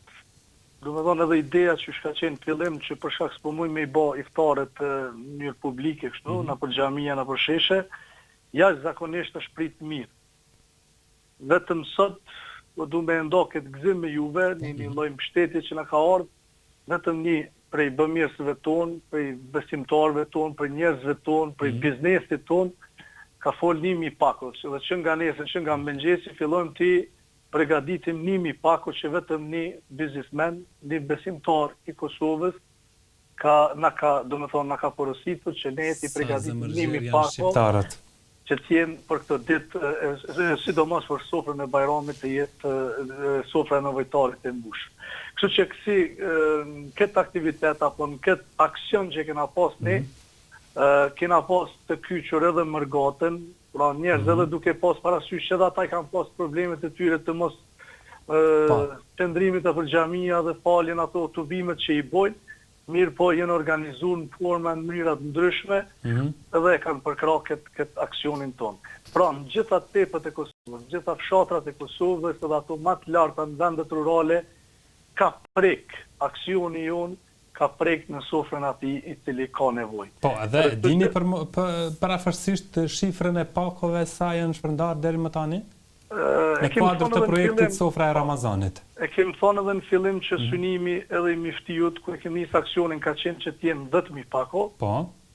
do të thonë edhe ideja që ka qenë fillim që për shkak se po mund me i bë iftaret në mënyrë publike kështu, nëpër xhamia, nëpër sheshe, jashtëzakonisht është prit mirë. Vetëm sot do du me ndo këtë gzim me juve, një lloj mbështetje që na ka ardhur, vetëm një prej bëmirësve tonë, prej besimtarëve tonë, prej njerëzve tonë, prej biznesit tonë, ka fol 1.000 pako, dhe që nga nesër, që nga mëngjesi, fillojmë ti përgatitim 1.000 pako që vetëm një biznesmen, një besimtar i Kosovës, na ka porositur që ne ti përgatitim 1.000 pako, që t'jenë për këtë ditë, sidomos për sofrën e Bajramit të jetë sofra e nevojtarit të mbushur. Kështu që këtë aktivitet apo në këtë aksion që kena pas ne, kena pas të kyçur edhe mërgatën, pra njerëz edhe duke pas parasysh që edhe ata kanë pas problemet e tyre të mos qëndrimit për xhamia dhe faljen ato tubimet që i bojnë, mirë po jenë organizuar në forma në mënyrat ndryshme edhe kanë përkrah këtë aksionin tonë. Pra në gjitha tepët e Kosovës, gjitha fshatrat e Kosovës edhe ato më të larta në vendet rurale, ka prek aksioni jonë, ka prek në sofrën atij i cili ka nevojë. Po, edhe dini parafërsisht shifrën e pakove sa janë shpërndar deri më tani? Në kuadër të projektit Sofra e Ramazanit. E kemi thonë edhe në fillim që synimi edhe i Miftijut, ku e kemi nisë aksionin ka qenë që t'jenë 10.000 pako. Po.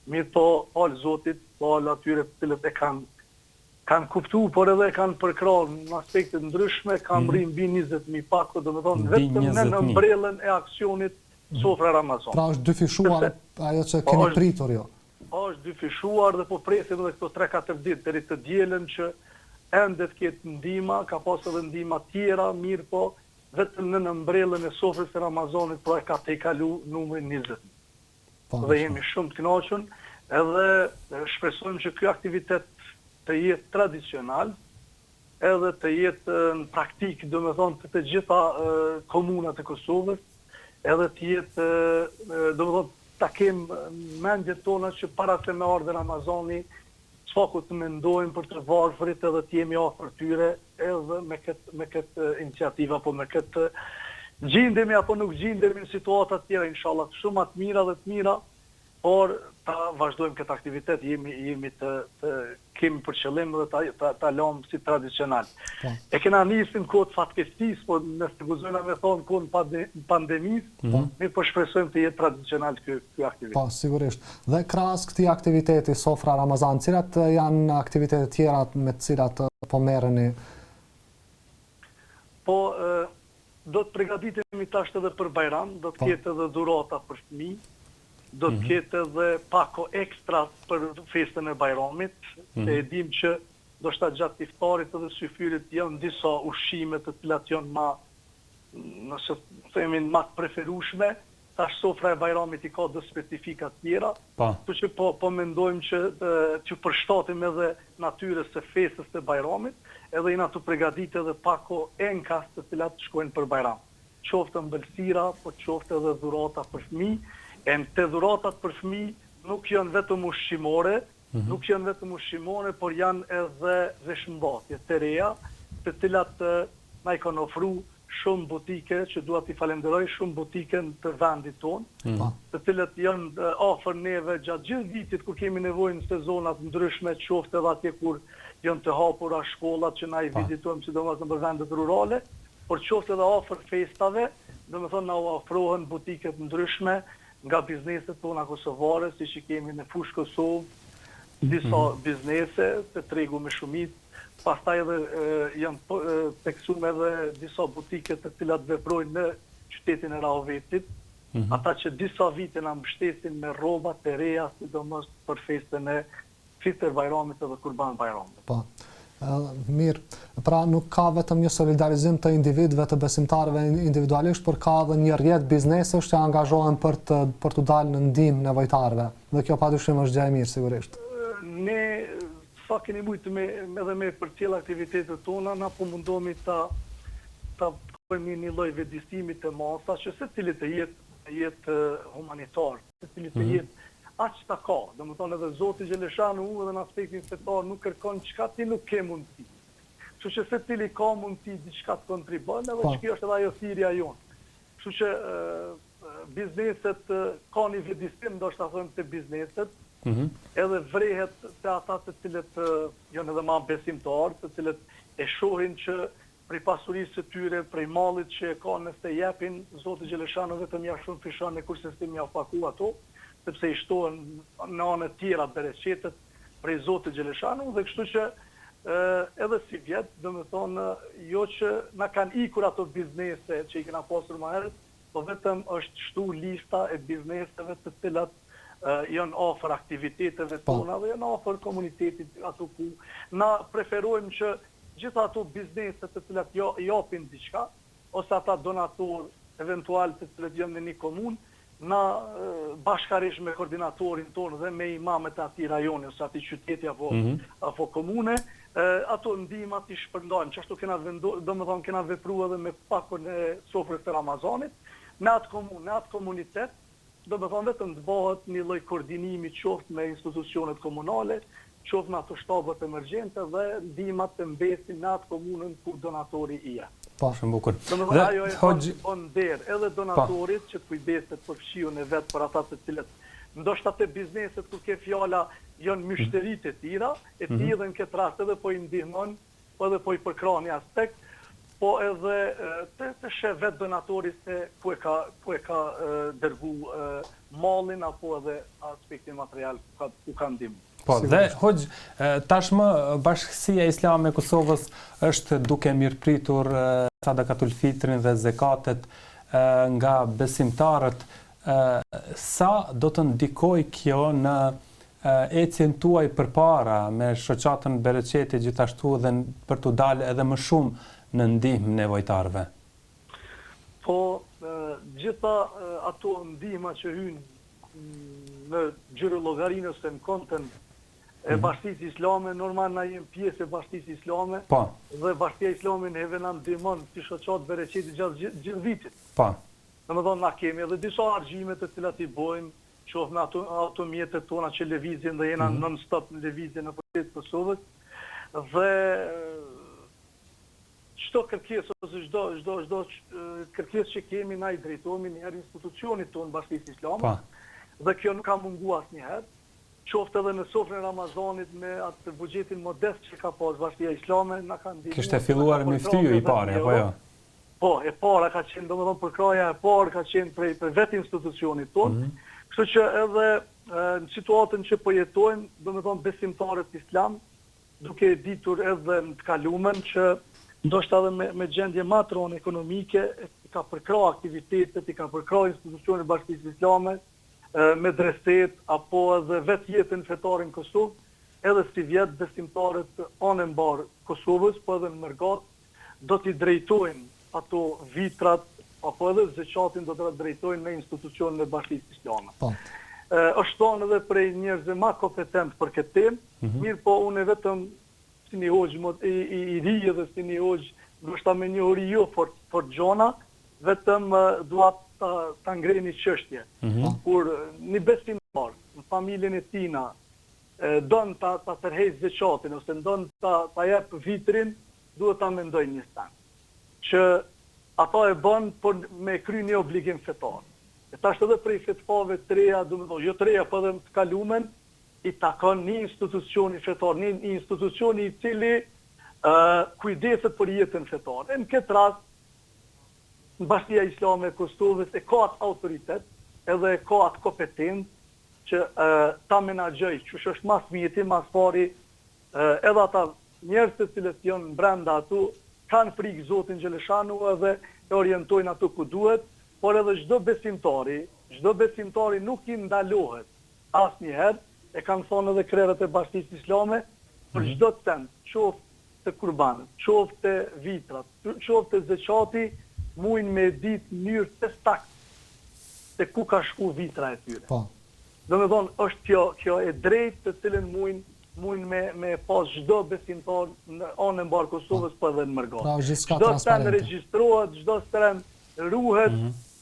Mirë po, falë Zotit, falë atyre të cilët e kanë kuptu, por edhe kanë përkrahur në aspekte ndryshme, kanë rrinë mbi 20.000 pako, do të thonë vetëm në mbrellën e aksionit Sofra e Ramazanit. Pra është dyfishuar ajo që keni pritur jo. Është dyfishuar dhe po presim edhe këto 3-4 ditë deri të dielën që ende të ketë ndihma, ka pas edhe ndihma tjera, mirë po, vetëm në mbrellën e sofrës e Ramazanit, pra e ka tejkalu numrin 20. Dhe jemi shumë të kënaqur, edhe shpresojmë që ky aktivitet të jetë tradicional, edhe të jetë në praktik, do me thonë të gjitha komunat e Kosovës, edhe të jetë, do me thonë, ta kemë mendjet tona që para se me ardhe Ramazani, s'faku të mendojmë për të varfërit edhe të jemi afër tyre edhe me këtë iniciativë apo me këtë gjindemi apo nuk gjindemi në situata të tjera, inshallah, shumë të mira dhe të mira, por ta vazhdojmë këtë aktivitet, jemi të kemi për qëllim dhe ta lëmë si tradicional. E kena nisë në kohë të fatkeqësisë, po nëse guzojna me thonë kohë në pandemisë, ne po shpresojmë të jetë tradicional ky aktivitet. Po, sigurisht. Dhe krahas këtij aktiviteti Sofra Ramazan, cilat janë aktivitetet tjera me të cilat po merreni? Po, do të përgatitemi tash edhe për Bajram, do të ketë edhe dhurata për fëmijë, do të ketë edhe pako ekstra për festën e Bajramit, se e dim që do shta gjatë iftarit edhe syfyrit janë disa ushqime të cilat janë ma, nëse themin ma të preferueshme, tash sofra e Bajramit i ka dhe specifika tjera, tu që po mendojmë që të përshtatim edhe natyres së festës të Bajramit, edhe jena të përgatitë edhe pako enkas të cilat shkojnë për Bajram. Qoftë mbëlsira, po qoftë edhe dhurata për fëmijë. E në të dhuratat për fëmijë nuk janë vetëm ushqimore, por janë edhe veshmëmbajtje të reja, të cilat na i kanë ofru shumë butike, që dua t'i falenderoj shumë butike në të vendit tonë, të cilat janë afër neve gjatë gjithë vitit kur kemi nevojë në sezonat ndryshme, qoftë edhe atje kur janë të hapura shkollat që na i vizitojmë sidomos në vendet rurale, por qoftë edhe afër festave, domethënë na ofrohen butiket ndryshme nga bizneset tona kosovare, si që kemi në Fushë Kosovë, disa biznese të tregu me shumit, pastaj edhe janë teksume edhe disa butiket të cilat veprojnë në qytetin e Rahovetit, ata që disa vite na mbështesin me rroba të reja, sidomos për festën e Fitër Bajramit edhe Kurban Bajramit. Po. Mirë, pra nuk ka vetëm një solidarizim të individëve, të besimtarëve individualisht, por ka edhe një rrjet biznesesh që angazhohen për të dalë në ndihmë nevojtarëve. Dhe kjo padyshim është gjë e mirë sigurisht. Ne sa keni mujtë edhe me përcjell aktivitetet tona, na po mundohemi ta bëjmë një lloj vetëdijstimi të masa që secili të jetë humanitar, secili të jetë aq ta ka, domethënë edhe Zoti Gjeleshanu edhe në aspektin fetar nuk kërkon çka ti nuk ke mundësi. Kështu që secili ka mundësi diçka të kontribon, edhe kjo është edhe ajo thirrja jonë. Kështu që bizneset ka një vetëdijsim, ndoshta thonë të bizneset, edhe vrehet te ata të cilët janë edhe më besimtarë, të cilët e shohin që prej pasurisë së tyre, prej mallit që e kanë nëse japin, Zoti Gjeleshanu vetëm ja shumë fishon e kurse s'tim ja paku ato, sepse i shtohen në anët tjera bereqetet prej Zotit Gjeleshanu, dhe kështu që edhe si vjetë, dhe me thonë, jo që na kanë ikur ato biznese që i kena pasur më herët, po vetëm është shtu lista e bizneseve të cilat janë afër aktiviteteve tona dhe janë afër komunitetit ato ku na preferojmë që gjitha ato bizneset të cilat japin diçka, ose ata donator eventual të cilat janë në një komunë, na bashkërisht me koordinatorin tonë dhe me imamet e atij rajoni ose atij qyteti apo komune, ato ndihmat i shpërndajmë, që ashtu kena vepruar edhe me pakon e sofrës të Ramazanit, në atë komunë, në atë komunitet, vetëm të bëhet një lloj koordinimi qoftë me institucionet komunale, qoftë me ato shtabet emergjente dhe ndihmat të mbesin në atë komunën ku donatori i jep. Po, shumë bukur. Dhe ajo e bën der edhe donatorit që kujdeset për fshiun e vet për ata të cilët ndoshta te bizneset ku ke fjala janë myshteri të tjera, e ti edhe në këtë rast edhe po i ndihmon, po edhe po i përkrah një aspekt, po edhe të sheh vet donatori se ku e ka dërgu mallin apo edhe aspektin material ku ka ndihmë. Po, dhe hoxh, tashmë Bashkësia Islame e Kosovës është duke mirëpritur sadakatul fitrin dhe zekatet nga besimtarët. Sa do të ndikoj kjo në ecjen tuaj përpara me shoqatën bereqeti gjithashtu dhe për të dalë edhe më shumë në ndihmë nevojtarëve? Po, gjitha ato ndihma që hynë në gjyrë llogarinë ose në konten e bashkisë islame, normal na jem pjesë e bashkisë islame, Po, dhe bashkia islame neve na ndihmon si shoqat bereqeti gjatë gjithë vitit. po. Domethënë na kemi edhe disa argjime të cilat i bojmë, qoftë me automjetet tona që lëvizin dhe jena non-stop në lëvizje në përgjithë Kosovës, dhe çdo kërkesë ose çdo kërkesë që kemi na i drejtohemi njëherë institucionit tonë Bashkisë Islame, Po. dhe kjo nuk ka munguar asnjëherë, qoftë edhe në sofrën e Ramazanit me atë buxhetin modest që ka pas Bashkia Islame, na ka ndihmuar. Kishte filluar me ftyrë i pare, apo jo? Po, e para ka qenë, domethënë përkraja e parë ka qenë për vetë institucionit tonë, kështu që edhe në situatën që po jetojmë, domethënë besimtarët islam, duke ditur edhe në të kalumen që ndoshta edhe me gjendje matron ekonomike, i ka përkra aktivitetet, i ka përkra institucionet Bashkisë Islame, me dreset, apo edhe vetë jetën fetare në Kosovë, edhe si vjetë besimtarët anë mbar Kosovës, po edhe në Mërgat, do t'i drejtojnë ato vitrat, apo edhe zeqatin do të drejtojnë me institucionin e Bashkisë Islame. Po. Është thonë edhe prej njerëzve ma kompetent për këtë temë, mirë po unë vetëm si një hoxh i ri dhe si një hoxh ndoshta me një uri jo for gjona, vetëm dua ta ngrej një çështje. Kur një besimtar në familjen e tina don ta tërheqë zeqatin ose don ta jep vitrin, duhet ta mendojë një stan që ata e bën por me kry një obligim fetar. E tash edhe prej fetvave të reja, domethënë jo të reja, po edhe të kalumen, i takon një institucioni fetar, një institucioni i cili kujdeset për jetën fetare. Në këtë rast, në Bashkia Islame e Kosovës e ka atë autoritet, edhe e ka atë kompetencë që ta menaxhoj, që është mas mjeti, mas pari, edhe ata njerëz të cilët janë brenda atu, kanë frikë Zotin Gjeleshanu edhe e orientojnë ato ku duhet, por edhe çdo besimtari nuk i ndalohet asnjëherë, e kanë thonë edhe krerët e Bashkisë Islame, për çdo cent, qoftë të kurbanët, qoftë të vitrat, qoftë të zeqati, mujnë me ditë mënyrë të saktë se ku ka shku vitra e tyre. Po. Domethënë është kjo e drejtë të cilën mujnë me pas çdo besimtar në anën e mbar Kosovës, po edhe në Mërgat. Pra, gjithçka Çdo stan transparente. regjistrohet, çdo stan ruhet,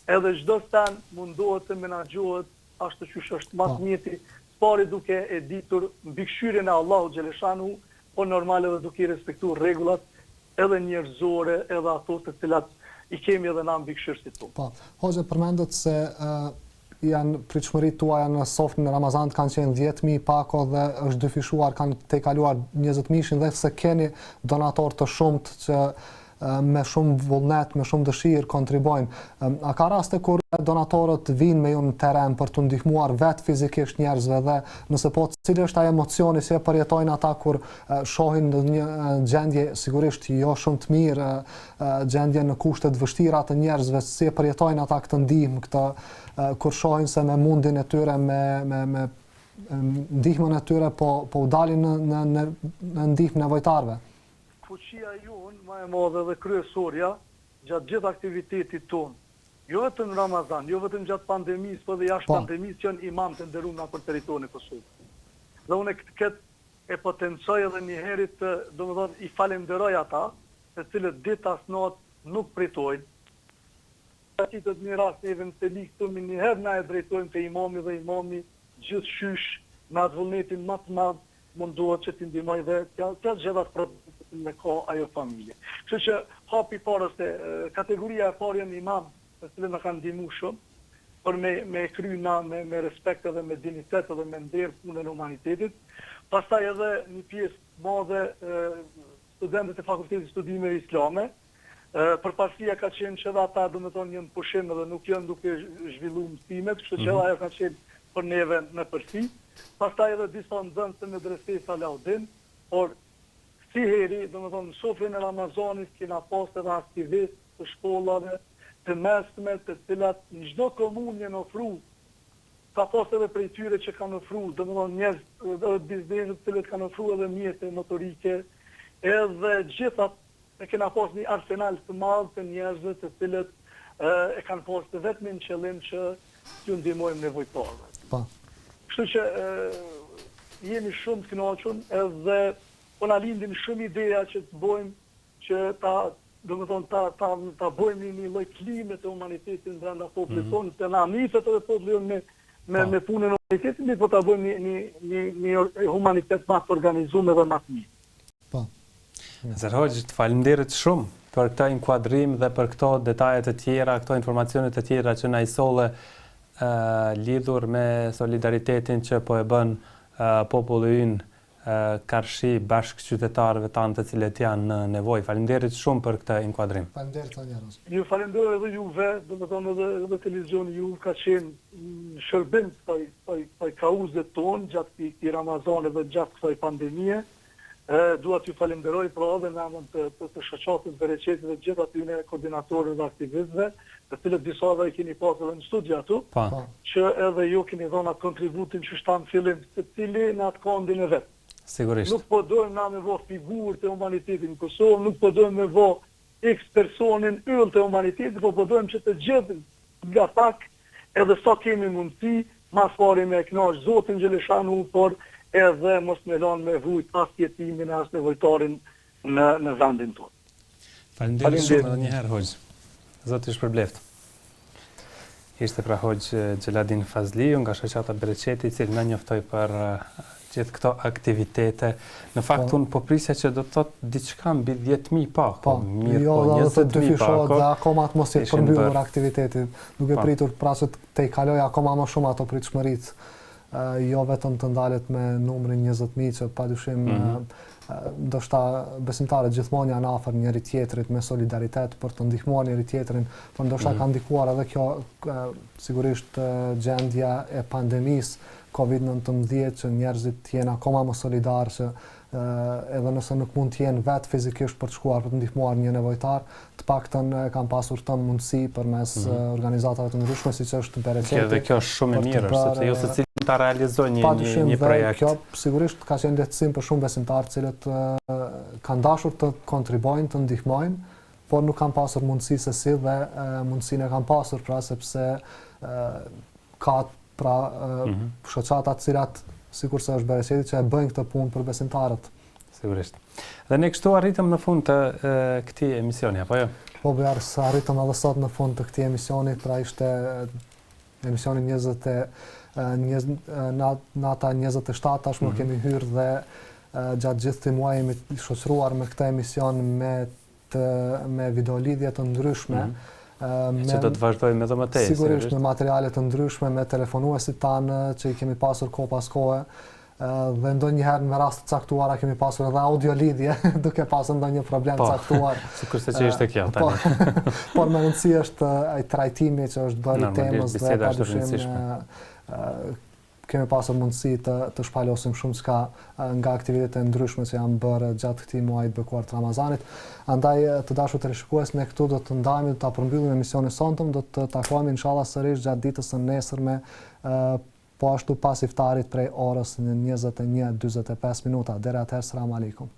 edhe çdo stan mundohet të menaxhohet ashtu siç është mas mjeti, pari duke e ditur mbikëqyrjen e Allahut Xheleshanu, po normal edhe duke i respektuar rregullat edhe njerëzore, edhe ato të cilat i kemi edhe na mbikëqyrësit tonë. Po, hoxha përmendet se janë pritshmëritë tuaja në sofrën e Ramazanit kanë qenë 10.000 pako dhe është dyfishuar kanë te kaluar 20.000 dhe se keni donator të shumt që me shumë vullnet, me shumë dëshirë kontribojnë. A ka raste kur donatorët vinë me ju në teren për të ndihmuar vetë fizikisht njerëzve dhe nëse po cili është ai emocioni si e përjetojnë ata kur shohin një gjendje sigurisht jo shumë të mirë, gjendje në kushte të vështira të njerëzve, si e përjetojnë ata këtë ndihmë, këtë kur shohin se me mundin e tyre, me ndihmën e tyre po u dalin në ndihmë nevojtarve. Fuqia jonë ma e madhe dhe kryesorja gjatë gjithë aktivitetit tonë, jo vetëm në Ramazan, jo vetëm gjatë pandemisë, po dhe jashtë pandemisë që janë imam të nderuar për territorin e Kosovës. Dhe unë këtë e potencoj edhe një herit, domethënë i falenderoj ata, të cilët ditë as natë nuk pritojnë. Qitet një rast e eventuali këtu një herë na e drejtojmë te imami dhe imami gjithçysh me atë vullnetin më të madh munduhet që t'i ndihmoj dhe t'ja gjedat problemet me ka ajo familje. Kështu që hapi parë se kategoria e parë janë imam, të cilët na kanë ndihmuar shumë, por me kry na me respekt edhe me dignitet edhe me nder punën e humanitetit. Pastaj edhe një pjesë madhe studentët e Fakultetit Studimeve Islame. Përparësia ka qenë që edhe ata domethënë janë pushim edhe nuk janë duke zhvilluar mësimet, kështu që ajo ka qenë për neve në përsi. Pastaj edhe disa nxënës të medresës Salaudin, por si heri, domethënë në sofrën e Ramazanit kena pas edhe aktivistë të shkollave, të mesme, të cilat në çdo komunë janë ofruar. Ka pas edhe prej tyre që kanë ofruar, domethënë njerëz edhe biznesë të cilët kanë ofruar edhe mjete motorike, edhe gjithat e kena pas një arsenal të madh të njerëzve të cilët e kanë pas të vetmin qëllim që t'ju ndihmojmë nevojtarëve. Po. Kështu që jemi shumë të kënaqur edhe po na lindin shumë ideja që të bëjmë që ta bëjmë një lloj klime të humanitetit brenda popullit tonë, të na niset edhe populli me punën e humanitetit, po ta bëjmë një humanitet më të organizuar dhe më të mirë. Po. Zër Hoxh, të falenderit shumë për këtë inkuadrim dhe për këto detajet të tjera, këto informacione të tjera që na i solle lidhur me solidaritetin që po e bën populli ynë karshi bashkë qytetarëve tanë të cilët janë në nevojë. Faleminderit shumë për këtë inkuadrim. Faleminderit Njeros. Ju falenderoj edhe juve, domethënë edhe televizioni ju ka qenë në shërbim për kauzet tonë gjatë këtij Ramazanit dhe gjatë kësaj pandemie. Dua t'ju falenderoj pra edhe në emër të shoqatës Bereqetit dhe gjithë atyre koordinatorëve dhe aktivistëve, të cilët disa edhe i keni pasur edhe në studio atu, që edhe ju keni dhënë atë kontributin që shtam fillim, secili në atë kondin e vet. Sigurisht. Nuk po dojmë na me vë figurë të humanitetit në Kosovë, nuk po dojmë me vë X personin yll të humanitetit, po dojmë që të gjithë nga pak edhe sa kemi mundësi, mas pari me kënaq Zotin Gjeleshanu, por edhe mos me lanë me vujt as jetimin as nevojtarin në vendin tonë. Faleminderit shumë edhe një herë Hoxh. Zoti ju shpërbleft. Ishte pra Hoxh Xheladin Fazliu nga shoqata Bereqeti, i cili na njoftoi për gjithë këto aktivitete. Në fakt unë po prisja që do të thotë diçka mbi 10.000 pak. Po, mirë, jo, po 20.000 pak. Dhe akoma atë mos i përmbyllur aktivitetit, duke pritur pra që te i kaloj akoma më shumë ato pritshmëritë. Jo vetëm të ndalet me numrin 20.000 që padyshim ndoshta besimtarët gjithmonë janë afër njëri tjetrit me solidaritet për të ndihmuar njëri tjetrin, por ndoshta ka ndikuar edhe kjo sigurisht gjendja e pandemisë COVID-19 që njerëzit jenë akoma më solidarë që edhe nëse nuk mund të jenë vetë fizikisht për të shkuar për të ndihmuar një nevojtar, të paktën kanë pasur të mundësi përmes organizatave të ndryshme siç është Bereqeti. Dhe kjo është shumë e mirë, sepse jo secili ta realizojë një projekt. Kjo sigurisht ka qenë lehtësim për shumë besimtarë cilët kanë dashur të kontribojnë, të ndihmojnë, por nuk kanë pasur mundësi se si dhe mundësinë e kanë pasur pra sepse ka pra shoqata të cilat sikurse është Bereqeti që e bëjnë këtë punë për besimtarët. Sigurisht. Dhe ne kështu arritëm në fund të këtij emisioni, apo jo? Po bërë, arritëm edhe sot në fund të këtij emisioni, pra ishte emisioni nata 27, tashmë kemi hyrë dhe gjatë gjithë këtij muaji jemi shoqëruar me këtë emision me videolidhje të ndryshme. Që do të vazhdojmë edhe më tej. Sigurisht me materiale të ndryshme, me telefonuesit tanë që i kemi pasur kohë pas kohe, dhe ndonjëherë me rast të caktuara kemi pasur edhe audio lidhje, duke pasur ndonjë problem të caktuar. Sikurse që ishte kjo tani. Por me rëndësi është ai trajtimi që është bërë i temës dhe padyshim kemi pasur mundësi të shpalosim shumë çka nga aktivitete ndryshme që janë bërë gjatë këtij muaji të bekuar të Ramazanit. Andaj të dashur teleshikues, ne këtu do të ndajmë, do ta përmbyllim emisionin sonte, do të takohemi inshallah sërish gjatë ditës së nesërme, po ashtu pas iftarit prej orës 21:45. Deri atëherë, selam aleikum.